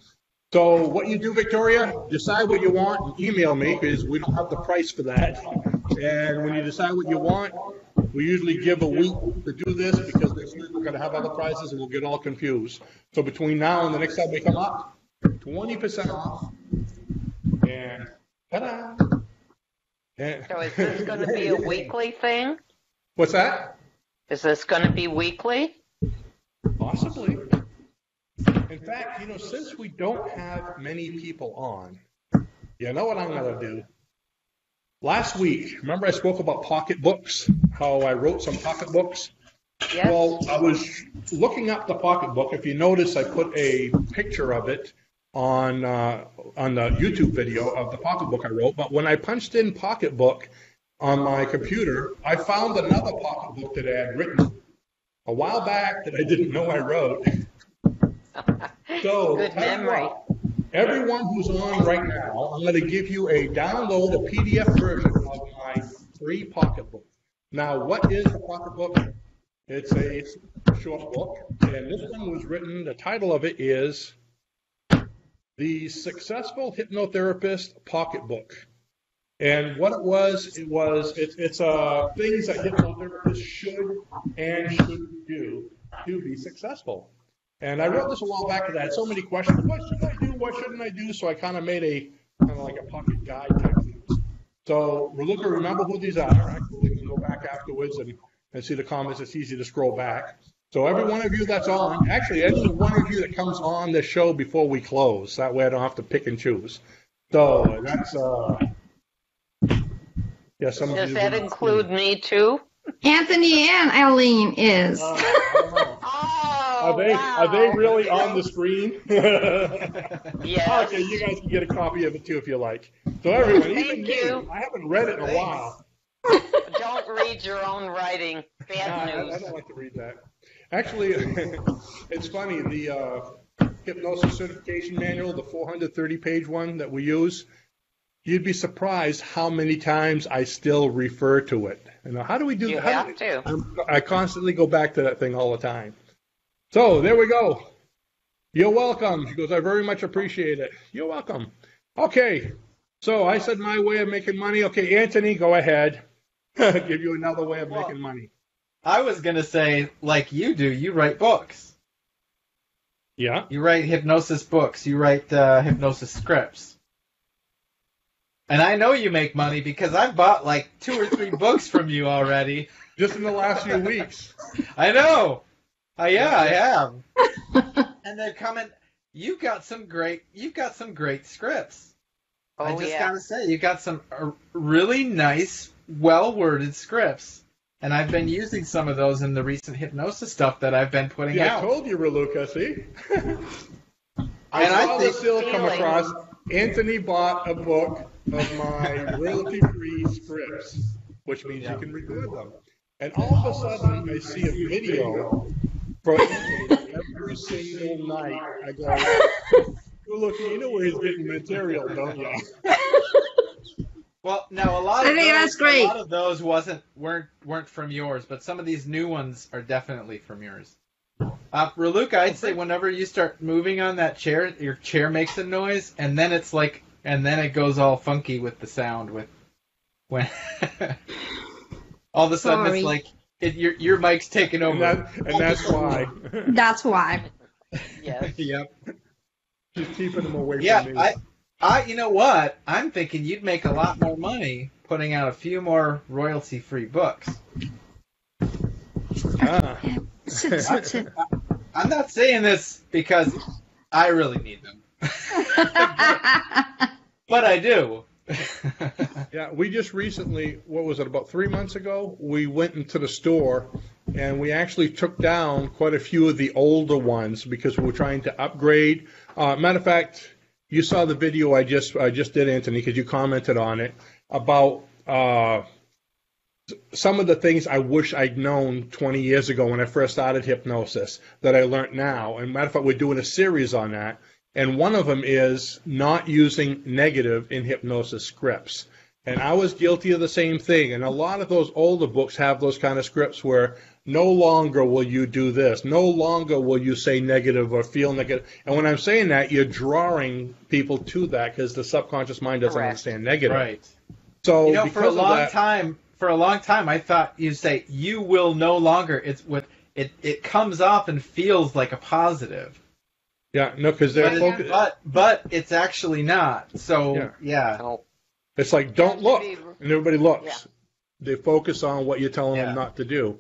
[SPEAKER 1] So what you do, Victoria, decide what you want and email me, because we don't have the price for that. And when you decide what you want, we usually give a week to do this, because next week we're going to have other prices and we'll get all confused. So between now and the next time we come up, 20% off. And ta-da!
[SPEAKER 2] So is this going to be a weekly thing?
[SPEAKER 1] What's that?
[SPEAKER 2] Is this going to be weekly?
[SPEAKER 1] Possibly. In fact, since we don't have many people on, you know what I'm going to do? Last week, remember I spoke about pocketbooks, how I wrote some pocketbooks?
[SPEAKER 2] Yes.
[SPEAKER 1] Well, I was looking up the pocketbook. If you notice, I put a picture of it on the YouTube video of the pocketbook I wrote. But when I punched in pocketbook on my computer, I found another pocketbook that I had written a while back that I didn't know I wrote. So,
[SPEAKER 2] good memory.
[SPEAKER 1] Everyone who's on right now, I'm going to give you a download, a PDF version of my free pocketbook. Now, what is a pocketbook? It's a short book, and this one was written, the title of it is The Successful Hypnotherapist Pocketbook. And what it was it's things that hypnotherapists should and shouldn't do to be successful. And I wrote this a while back, because I had so many questions. What should I do? What shouldn't I do? So I kind of made a like a pocket guide type thing. So Raluca, remember who these are. Actually, you can go back afterwards and see the comments. It's easy to scroll back. So every one of you that's on, actually any one of you that comes on this show before we close, that way I don't have to pick and choose. So that's yeah. Some
[SPEAKER 2] Does that include me too?
[SPEAKER 4] Anthony and Eileen is.
[SPEAKER 1] Are they really on the screen?
[SPEAKER 2] Yes.
[SPEAKER 1] Okay, you guys can get a copy of it too if you like. So everyone,
[SPEAKER 2] Thank you.
[SPEAKER 1] I haven't read it in a while.
[SPEAKER 2] Don't read your own writing. Bad news.
[SPEAKER 1] I don't like to read that. Actually, it's funny. The Hypnosis Certification Manual, the 430-page one that we use, you'd be surprised how many times I still refer to it. And how do we do that?
[SPEAKER 2] You have to.
[SPEAKER 1] I constantly go back to that thing all the time. So there we go. You're welcome. She goes, I very much appreciate it. You're welcome. Okay. So I said my way of making money. Okay, Anthony, go ahead. Give you another way of making money.
[SPEAKER 3] I was going to say, like you do, you write books.
[SPEAKER 1] Yeah.
[SPEAKER 3] You write hypnosis books. You write hypnosis scripts. And I know you make money because I've bought like 2 or 3 books from you already.
[SPEAKER 1] Just in the last few weeks.
[SPEAKER 3] I know. Yeah, I have. And they're coming. You've got some great scripts.
[SPEAKER 2] Oh,
[SPEAKER 3] I just gotta say, you got some really nice, well-worded scripts. And I've been using some of those in the recent hypnosis stuff that I've been putting out.
[SPEAKER 1] I told you, Raluca, see?
[SPEAKER 3] I
[SPEAKER 1] saw the still come across. Anthony bought a book of my royalty-free scripts, which means you can record them. And all of a sudden, I see a video for every single night. I go, well, look, you know where he's getting material, don't you?
[SPEAKER 3] Well, now a lot of those weren't from yours, but some of these new ones are definitely from yours. Raluca, I'd say whenever you start moving on that chair, your chair makes a noise, and then it goes all funky with the sound when all of a sudden it's like your mic's taking over.
[SPEAKER 1] And that's why.
[SPEAKER 4] That's why.
[SPEAKER 2] Yes.
[SPEAKER 3] Yep.
[SPEAKER 1] Just keeping them away from me.
[SPEAKER 3] You know what? I'm thinking you'd make a lot more money putting out a few more royalty-free books.
[SPEAKER 4] Sit.
[SPEAKER 3] I'm not saying this because I really need them. But I do.
[SPEAKER 1] Yeah, we just recently, what was it, about 3 months ago, we went into the store and we actually took down quite a few of the older ones because we were trying to upgrade. Matter of fact, you saw the video I just did, Anthony, because you commented on it, about some of the things I wish I'd known 20 years ago when I first started hypnosis that I learned now. And matter of fact, we're doing a series on that. And one of them is not using negative in hypnosis scripts. And I was guilty of the same thing. And a lot of those older books have those kind of scripts where no longer will you do this. No longer will you say negative or feel negative. And when I'm saying that, you're drawing people to that because the subconscious mind doesn't understand negative.
[SPEAKER 3] Right.
[SPEAKER 1] So
[SPEAKER 3] you know, for a long time, I thought you'd say you will no longer. It comes off and feels like a positive.
[SPEAKER 1] Yeah, no, because they're focused.
[SPEAKER 3] But it's actually not. So yeah.
[SPEAKER 1] It's like don't look, and everybody looks.
[SPEAKER 2] Yeah.
[SPEAKER 1] They focus on what you're telling them not to do.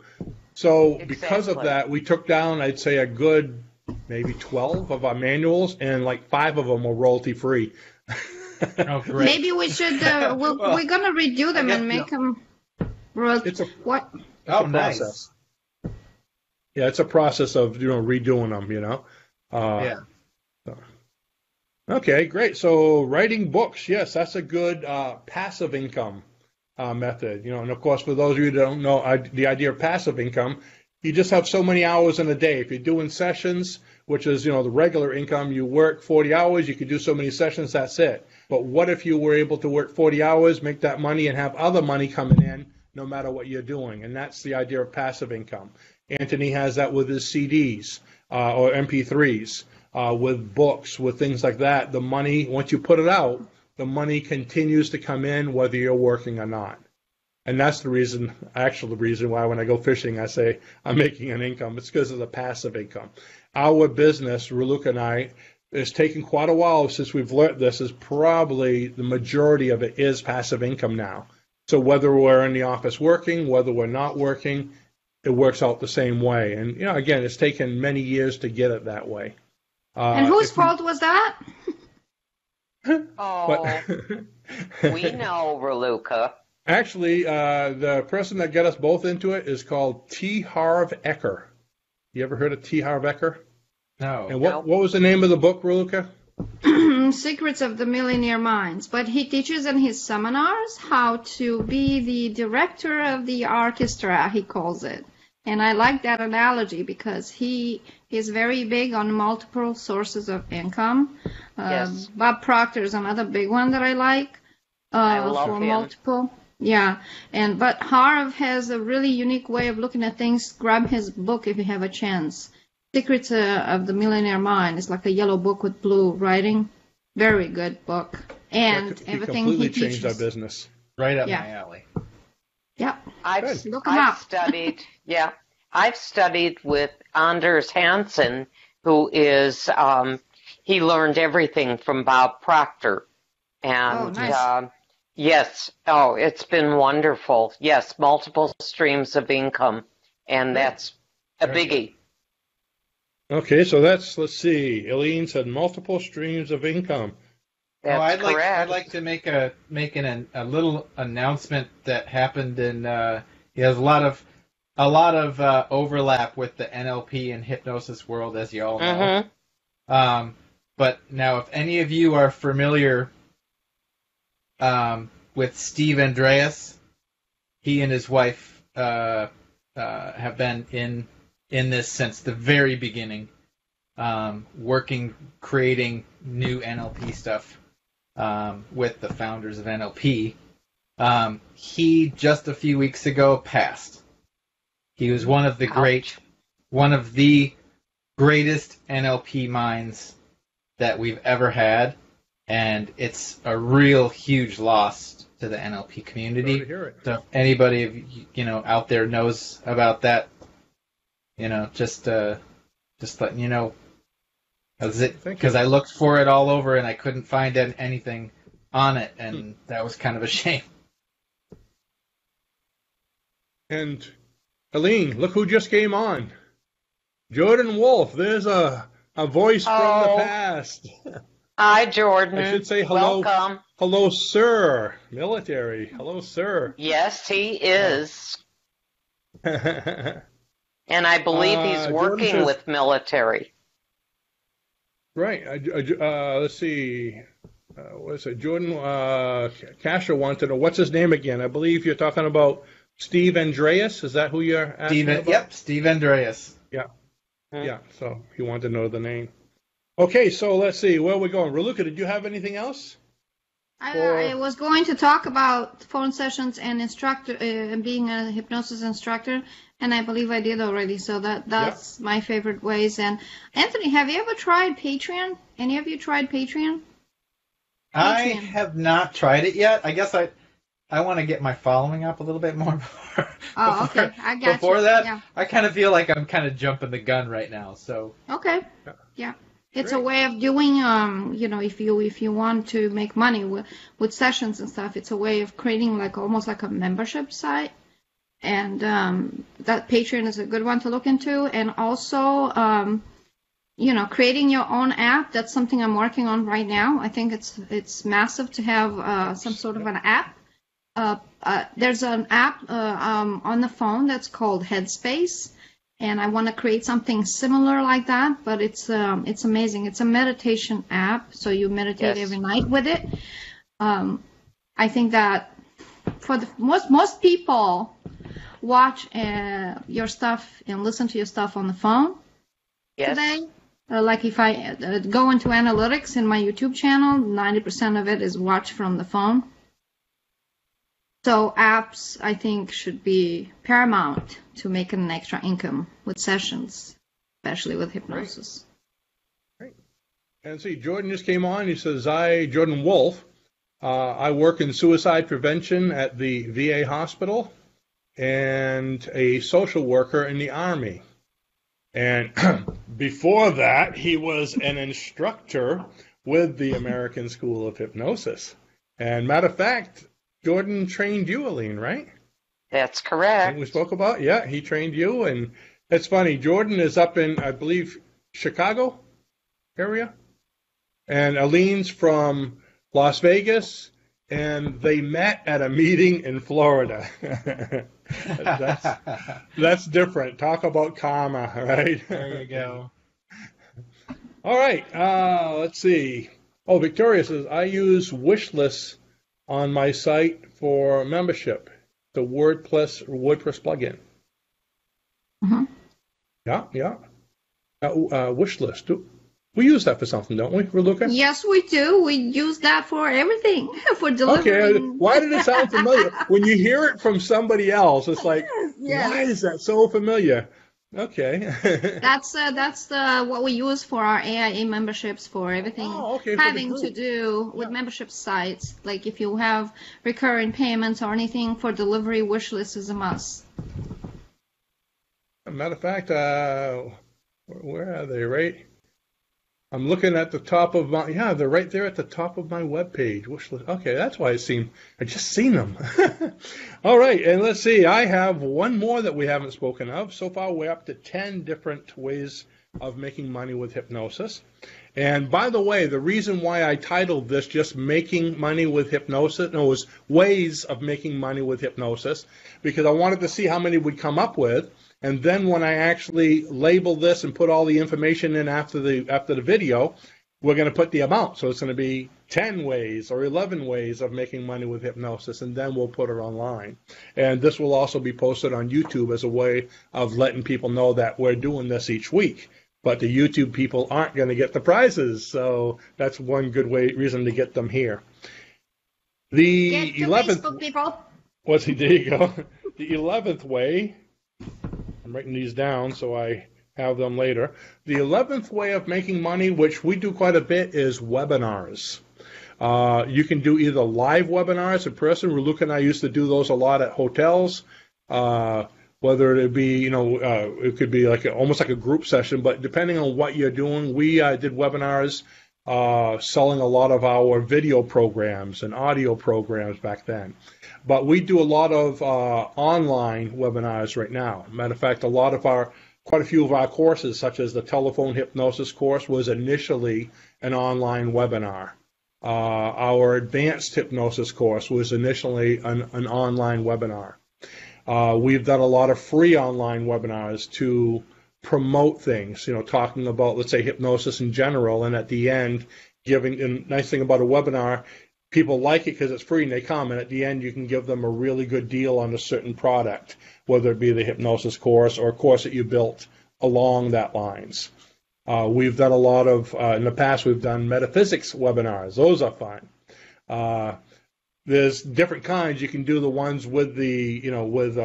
[SPEAKER 1] So because of that, we took down, I'd say, a good maybe 12 of our manuals, and like 5 of them were royalty free.
[SPEAKER 3] Oh, great.
[SPEAKER 4] Maybe we should. We're gonna redo them and make them. What?
[SPEAKER 3] Oh,
[SPEAKER 1] a
[SPEAKER 3] nice.
[SPEAKER 1] Process. Yeah, it's a process of redoing them.
[SPEAKER 3] Yeah.
[SPEAKER 1] Okay, great. So writing books, yes, that's a good passive income method. And of course, for those of you who don't know the idea of passive income, you just have so many hours in a day. If you're doing sessions, which is the regular income, you work 40 hours, you could do so many sessions, that's it. But what if you were able to work 40 hours, make that money, and have other money coming in no matter what you're doing? And that's the idea of passive income. Anthony has that with his CDs or MP3s. With books, with things like that, the money, once you put it out, the money continues to come in whether you're working or not. And that's the reason why when I go fishing, I say I'm making an income. It's because of the passive income. Our business, Raluca and I, it's taken quite a while since we've learned this, is probably the majority of it is passive income now. So whether we're in the office working, whether we're not working, it works out the same way. And, again, it's taken many years to get it that way.
[SPEAKER 4] And whose fault was that?
[SPEAKER 2] Oh, we know, Raluca.
[SPEAKER 1] Actually, the person that got us both into it is called T. Harv Eker. You ever heard of T. Harv Eker?
[SPEAKER 3] No.
[SPEAKER 1] And what was the name of the book, Raluca?
[SPEAKER 4] Secrets of the Millionaire Minds. But he teaches in his seminars how to be the director of the orchestra, he calls it. And I like that analogy because he is very big on multiple sources of income.
[SPEAKER 2] Yes.
[SPEAKER 4] Bob Proctor is another big one that I like.
[SPEAKER 2] I love him.
[SPEAKER 4] Multiple. Yeah. But Harv has a really unique way of looking at things. Grab his book if you have a chance. Secrets of the Millionaire Mind. It's like a yellow book with blue writing. Very good book. And everything he teaches.
[SPEAKER 1] Changed our business.
[SPEAKER 3] Right up my alley.
[SPEAKER 4] Yep.
[SPEAKER 2] Look him up. I've studied with Anders Hansen, who is, he learned everything from Bob Proctor. And,
[SPEAKER 4] nice.
[SPEAKER 2] yes, it's been wonderful. Yes, multiple streams of income. And that's a biggie.
[SPEAKER 1] Okay, so let's see. Eileen said multiple streams of income.
[SPEAKER 2] That's correct.
[SPEAKER 3] I'd like to make a little announcement that happened in. He has a lot of overlap with the NLP and hypnosis world, as you all know.
[SPEAKER 2] Mm-hmm.
[SPEAKER 3] But now, if any of you are familiar with Steve Andreas, he and his wife have been in this since the very beginning, creating new NLP stuff. With the founders of NLP. He just a few weeks ago passed. He was one of the greatest NLP minds that we've ever had, and it's a real huge loss to the NLP community.
[SPEAKER 1] Sorry to hear it.
[SPEAKER 3] So if anybody out there knows about that, just letting you know. Because I looked for it all over and I couldn't find anything on it, and that was kind of a shame.
[SPEAKER 1] And Eileen, look who just came on. Jordan Wolf. There's a voice from the past.
[SPEAKER 2] Hi, Jordan.
[SPEAKER 1] I should say hello.
[SPEAKER 2] Welcome.
[SPEAKER 1] Hello, sir. Military. Hello, sir.
[SPEAKER 2] Yes, he is. And I believe he's working with military.
[SPEAKER 1] Right. Let's see. What's it? Jordan Casher wanted to know what's his name again. I believe you're talking about Steve Andreas, is that who you're asking about?
[SPEAKER 3] Yep, Steve Andreas.
[SPEAKER 1] Yeah. Yeah, so you want to know the name. Okay, so let's see, where are we going? Raluca, did you have anything else?
[SPEAKER 4] I was going to talk about phone sessions and instructor, being a hypnosis instructor, and I believe I did already. So that's my favorite ways. And Anthony, have you ever tried Patreon? Any of you tried Patreon?
[SPEAKER 3] I have not tried it yet. I guess I want to get my following up a little bit more.
[SPEAKER 4] Okay, I got
[SPEAKER 3] before
[SPEAKER 4] you.
[SPEAKER 3] that,
[SPEAKER 4] Yeah.
[SPEAKER 3] I kind of feel like I'm kind of jumping the gun right now. So
[SPEAKER 4] Okay, yeah. It's
[SPEAKER 1] Great.
[SPEAKER 4] a way of doing, if you want to make money with sessions and stuff, it's a way of creating almost like a membership site. And that Patreon is a good one to look into. And also, creating your own app. That's something I'm working on right now. I think it's massive to have some sort of an app. There's an app on the phone that's called Headspace. And I want to create something similar like that, but it's amazing. It's a meditation app, so you meditate every night with it. I think that for the most people watch your stuff and listen to your stuff on the phone today. Like if I go into analytics in my YouTube channel, 90% of it is watched from the phone. So apps, I think, should be paramount to making an extra income with sessions, especially with hypnosis.
[SPEAKER 1] Great. And see, Jordan just came on. He says, Jordan Wolf, I work in suicide prevention at the VA hospital and a social worker in the Army. And before that, he was an instructor with the American School of Hypnosis. And matter of fact, Jordan trained you, Aline, right?
[SPEAKER 2] That's correct.
[SPEAKER 1] We spoke about, he trained you, and it's funny. Jordan is up in, I believe, Chicago area, and Aline's from Las Vegas, and they met at a meeting in Florida. That's different. Talk about karma, right?
[SPEAKER 3] there you go.
[SPEAKER 1] All right, let's see. Oh, Victoria says, I use wish on my site for membership, the WordPress plugin.
[SPEAKER 4] Mm-hmm.
[SPEAKER 1] Yeah. Wish list. We use that for something, don't we, Raluca?
[SPEAKER 4] Yes, we do. We use that for everything, for delivering.
[SPEAKER 1] Okay, why did it sound familiar? When you hear it from somebody else, it's like, why is that so familiar? Okay.
[SPEAKER 4] That's what we use for our AIA memberships, for everything having to do with membership sites. Like if you have recurring payments or anything for delivery, wish list is a must.
[SPEAKER 1] Matter of fact, where are they, right? I'm looking at the top of my, they're right there at the top of my webpage. Okay, that's why I just seen them. All right, and let's see. I have one more that we haven't spoken of. So far, we're up to 10 different ways of making money with hypnosis. And by the way, the reason why I titled this just Making Money with Hypnosis, it was Ways of Making Money with Hypnosis, because I wanted to see how many we'd come up with. And then when I actually label this and put all the information in after the video, we're going to put the amount. So it's going to be 10 ways or 11 ways of making money with hypnosis, and then we'll put it online. And this will also be posted on YouTube as a way of letting people know that we're doing this each week. But the YouTube people aren't going to get the prizes, so that's one good reason to get them here. The 11th,
[SPEAKER 4] Facebook people.
[SPEAKER 1] There you go. The 11th way. I'm writing these down so I have them later. The 11th way of making money, which we do quite a bit, is webinars. You can do either live webinars in person. Raluca and I used to do those a lot at hotels. Whether it be, it could be almost like a group session, but depending on what you're doing, we did webinars selling a lot of our video programs and audio programs back then. But we do a lot of online webinars right now. Matter of fact, quite a few of our courses, such as the telephone hypnosis course, was initially an online webinar. Our advanced hypnosis course was initially an online webinar. We've done a lot of free online webinars to promote things, talking about, let's say, hypnosis in general, and at the end, giving. And nice thing about a webinar, people like it because it's free and they come, and at the end you can give them a really good deal on a certain product, whether it be the hypnosis course or a course that you built along that lines. We've done a lot of, in the past, we've done metaphysics webinars. Those are fun. There's different kinds. You can do the ones with with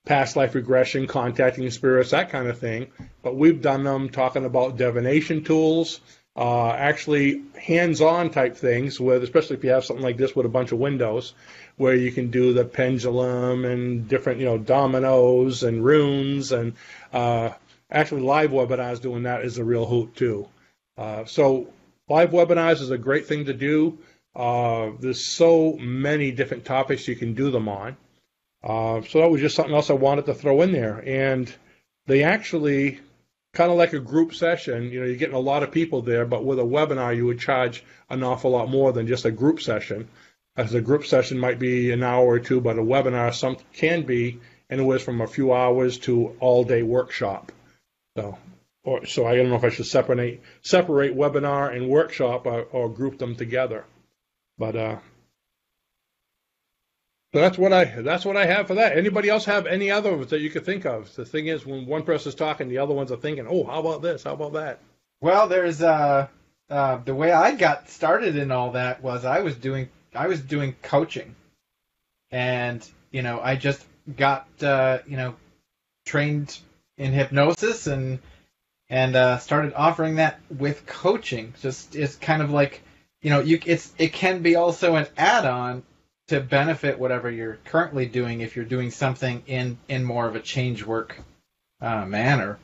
[SPEAKER 1] past life regression, contacting spirits, that kind of thing. But we've done them talking about divination tools, actually hands-on type things, with, especially if you have something like this with a bunch of windows, where you can do the pendulum and different, dominoes and runes, and actually live webinars doing that is a real hoot too. So live webinars is a great thing to do. There's so many different topics you can do them on. So that was just something else I wanted to throw in there. And they actually, kind of like a group session, you're getting a lot of people there, but with a webinar you would charge an awful lot more than just a group session. As a group session might be an hour or two, but a webinar can be anywhere from a few hours to all-day workshop. So I don't know if I should separate webinar and workshop or group them together. But so that's what I have for that. Anybody else have any others that you could think of? The thing is, when one person's talking, the other ones are thinking, "Oh, how about this? How about that?"
[SPEAKER 3] Well, there's the way I got started in all that was I was doing coaching, and I just got trained in hypnosis and started offering that with coaching. Just it's kind of like it can be also an add-on to benefit whatever you're currently doing if you're doing something in more of a change work manner.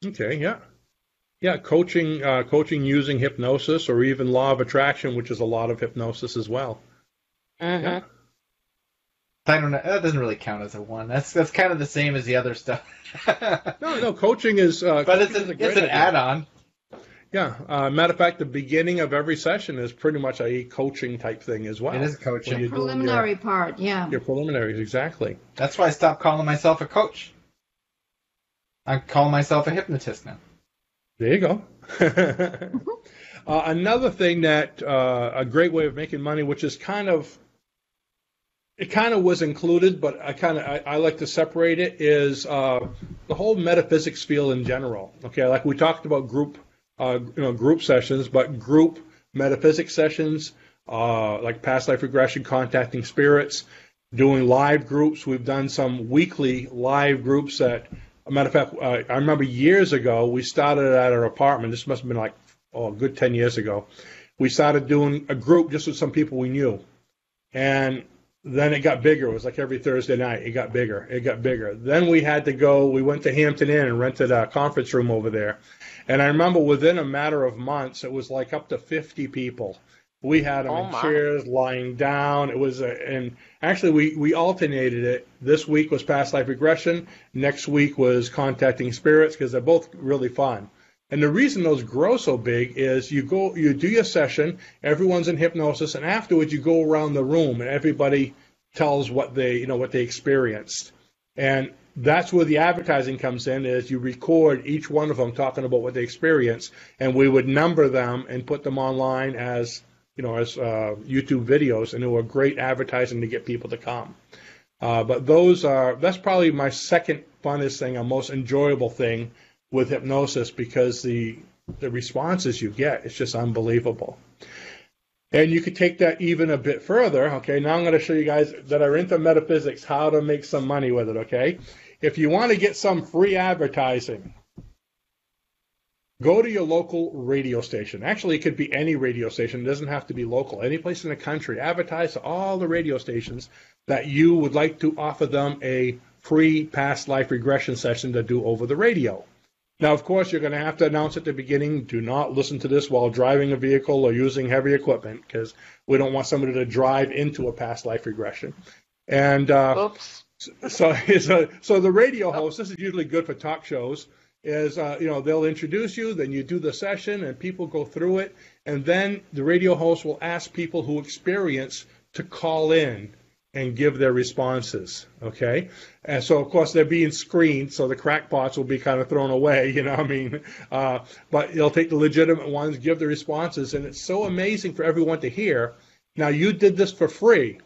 [SPEAKER 1] Okay, yeah, coaching using hypnosis or even law of attraction, which is a lot of hypnosis as well.
[SPEAKER 2] Mm-hmm.
[SPEAKER 1] Yeah.
[SPEAKER 3] I don't know. That doesn't really count as a one. That's kind of the same as the other stuff.
[SPEAKER 1] No, coaching is.
[SPEAKER 3] But it's an add-on.
[SPEAKER 1] Yeah. Matter of fact, the beginning of every session is pretty much a coaching type thing as well.
[SPEAKER 3] It is coaching.
[SPEAKER 4] The preliminary part, yeah.
[SPEAKER 1] Your preliminaries, exactly.
[SPEAKER 3] That's why I stopped calling myself a coach. I call myself a hypnotist now.
[SPEAKER 1] There you go. Another thing that a great way of making money, which is kind of was included, but I like to separate it, is the whole metaphysics field in general. Okay, like we talked about group sessions, but group metaphysics sessions, like past life regression, contacting spirits, doing live groups. We've done some weekly live groups that, a matter of fact, I remember years ago, we started at our apartment. This must have been like, a good 10 years ago. We started doing a group just with some people we knew. And then it got bigger. It was like every Thursday night. It got bigger. Then we went to Hampton Inn and rented a conference room over there. And I remember within a matter of months, it was like up to 50 people. We had them in chairs, lying down. It was, and actually we alternated it. This week was past life regression. Next week was contacting spirits, because they're both really fun. And the reason those grow so big is you do your session, everyone's in hypnosis, and afterwards you go around the room and everybody tells what they experienced. And that's where the advertising comes in, is you record each one of them talking about what they experienced, and we would number them and put them online as YouTube videos, and they were great advertising to get people to come. But that's probably my second funnest thing, a most enjoyable thing with hypnosis, because the responses you get, it's just unbelievable. And you could take that even a bit further. Okay, now I'm going to show you guys that are into metaphysics how to make some money with it. Okay, if you want to get some free advertising, go to your local radio station. Actually, it could be any radio station. It doesn't have to be local. Any place in the country. Advertise to all the radio stations that you would like to offer them a free past life regression session to do over the radio. Now, of course, you're going to have to announce at the beginning, do not listen to this while driving a vehicle or using heavy equipment, because we don't want somebody to drive into a past life regression. And so the radio host, this is usually good for talk shows, is, they'll introduce you, then you do the session, and people go through it, and then the radio host will ask people who experience to call in and give their responses, okay? And so, of course, they're being screened, so the crackpots will be kind of thrown away, you know what I mean? But they'll take the legitimate ones, give the responses, and it's so amazing for everyone to hear. Now, you did this for free,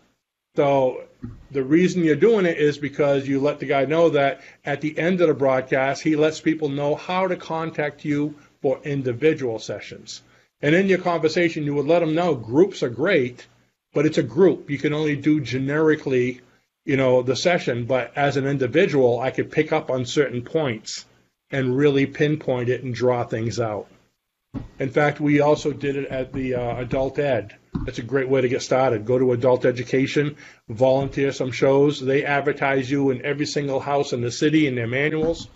[SPEAKER 1] so the reason you're doing it is because you let the guy know that at the end of the broadcast, he lets people know how to contact you for individual sessions. And in your conversation, you would let them know groups are great, but it's a group. You can only do generically, the session, but as an individual, I could pick up on certain points and really pinpoint it and draw things out. In fact, we also did it at the adult ed. That's a great way to get started. Go to adult education, volunteer some shows. They advertise you in every single house in the city in their manuals.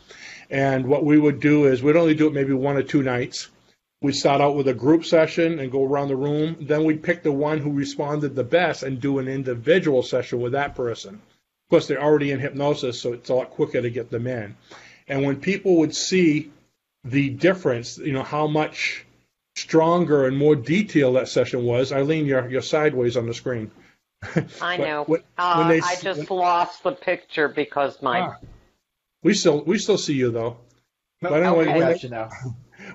[SPEAKER 1] And what we would do is we'd only do it maybe 1 or 2 nights. We'd start out with a group session and go around the room. Then we'd pick the one who responded the best and do an individual session with that person. Of course, they're already in hypnosis, so it's a lot quicker to get them in. And when people would see the difference, how much stronger and more detailed that session was. Eileen, you're sideways on the screen.
[SPEAKER 2] I know. I just lost the picture because
[SPEAKER 1] we still see you though.
[SPEAKER 3] No,
[SPEAKER 1] but anyway,
[SPEAKER 3] now.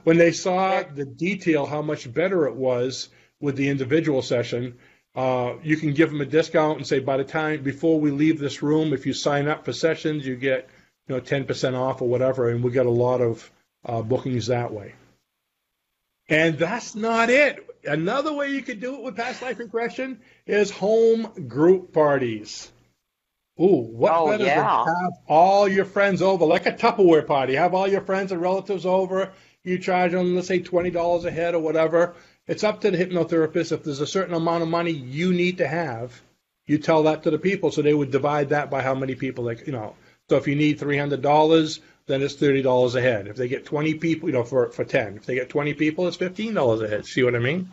[SPEAKER 1] When they saw the detail, how much better it was with the individual session, you can give them a discount and say, by the time before we leave this room, if you sign up for sessions, you get 10% off or whatever, and we get a lot of bookings that way. And that's not it. Another way you could do it with past life regression is home group parties. Ooh, what better than have all your friends over, like a Tupperware party. Have all your friends and relatives over. You charge them, let's say, $20 a head or whatever. It's up to the hypnotherapist. If there's a certain amount of money you need to have, you tell that to the people, so they would divide that by how many people, So if you need $300, then it's $30 a head. If they get 20 people, for 10. If they get 20 people, it's $15 a head. See what I mean?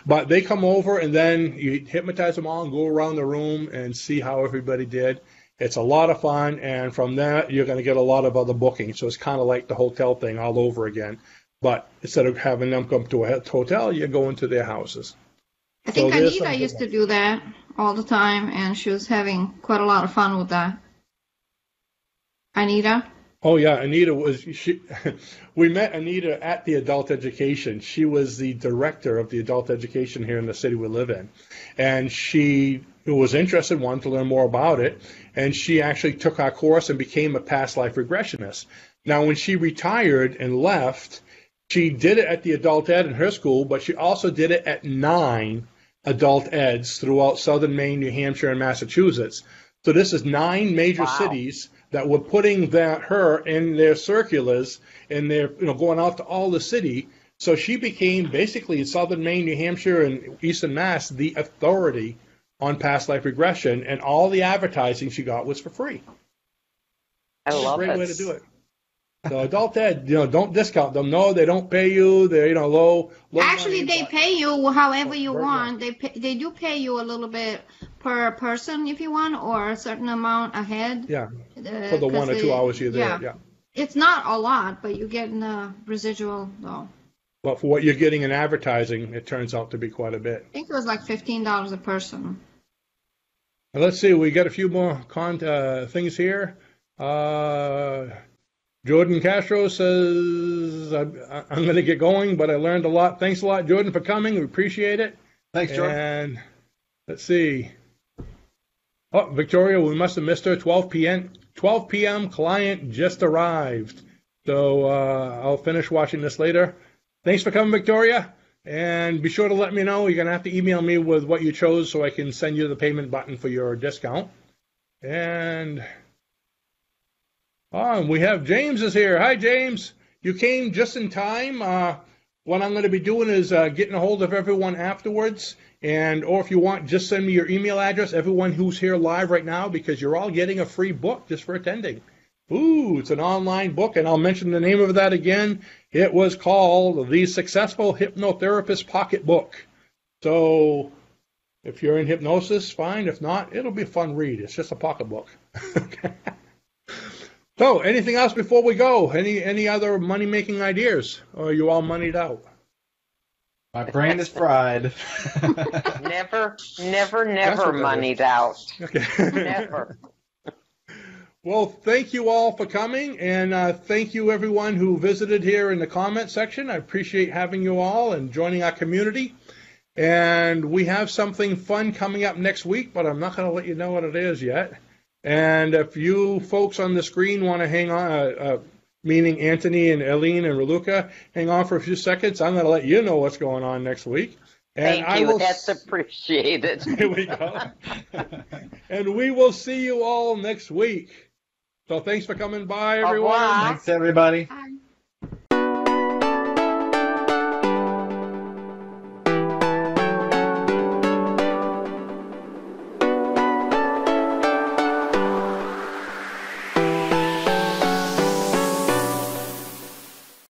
[SPEAKER 1] But they come over, and then you hypnotize them all and go around the room and see how everybody did. It's a lot of fun, and from that, you're going to get a lot of other bookings. So it's kind of like the hotel thing all over again. But instead of having them come to a hotel, you're going to their houses.
[SPEAKER 4] I think Anita used to do that all the time, and she was having quite a lot of fun with that. Anita?
[SPEAKER 1] Oh, yeah, Anita we met Anita at the adult education. She was the director of the adult education here in the city we live in. And she was interested, wanted to learn more about it, and she actually took our course and became a past life regressionist. Now, when she retired and left, she did it at the adult ed in her school, but she also did it at 9 adult eds throughout southern Maine, New Hampshire, and Massachusetts. So this is 9 major cities that were putting her in their circulars, and they're going out to all the city. So she became basically in southern Maine, New Hampshire, and eastern Mass the authority on past life regression, and all the advertising she got was for free.
[SPEAKER 2] I love it.
[SPEAKER 1] Great way to do it. So adult ed, don't discount them. No, they don't pay you. They're low.
[SPEAKER 4] Actually, they pay you however you want. They do pay you a little bit per person if you want, or a certain amount a head.
[SPEAKER 1] Yeah. For the 1 or 2 hours you're there. Yeah.
[SPEAKER 4] It's not a lot, but you get a residual though.
[SPEAKER 1] But for what you're getting in advertising, it turns out to be quite a bit.
[SPEAKER 4] I think it was like $15 a person.
[SPEAKER 1] Now, let's see. We got a few more things here. Jordan Castro says, I'm going to get going, but I learned a lot. Thanks a lot, Jordan, for coming. We appreciate it.
[SPEAKER 3] Thanks, Jordan.
[SPEAKER 1] And let's see. Oh, Victoria, we must have missed her. 12 p.m. client just arrived. So I'll finish watching this later. Thanks for coming, Victoria. And be sure to let me know. You're going to have to email me with what you chose so I can send you the payment button for your discount. And we have James is here. Hi, James. You came just in time. What I'm going to be doing is getting a hold of everyone afterwards. Or if you want, just send me your email address, everyone who's here live right now, because you're all getting a free book just for attending. Ooh, it's an online book, and I'll mention the name of that again. It was called The Successful Hypnotherapist Pocketbook. So if you're in hypnosis, fine. If not, it'll be a fun read. It's just a pocketbook. Okay. So, anything else before we go? Any other money-making ideas? Or are you all moneyed out?
[SPEAKER 3] My brain is fried.
[SPEAKER 2] Never
[SPEAKER 1] what that
[SPEAKER 2] moneyed out.
[SPEAKER 1] Okay.
[SPEAKER 2] Never.
[SPEAKER 1] Well, thank you all for coming, and thank you everyone who visited here in the comment section. I appreciate having you all and joining our community. And we have something fun coming up next week, but I'm not going to let you know what it is yet. And if you folks on the screen want to hang on, meaning Anthony and Eileen and Raluca, hang on for a few seconds, I'm going to let you know what's going on next week. And
[SPEAKER 2] Thank you. That's appreciated.
[SPEAKER 1] Here we go. And we will see you all next week. So thanks for coming by, everyone.
[SPEAKER 2] Au revoir.
[SPEAKER 3] Thanks, everybody.
[SPEAKER 4] Bye.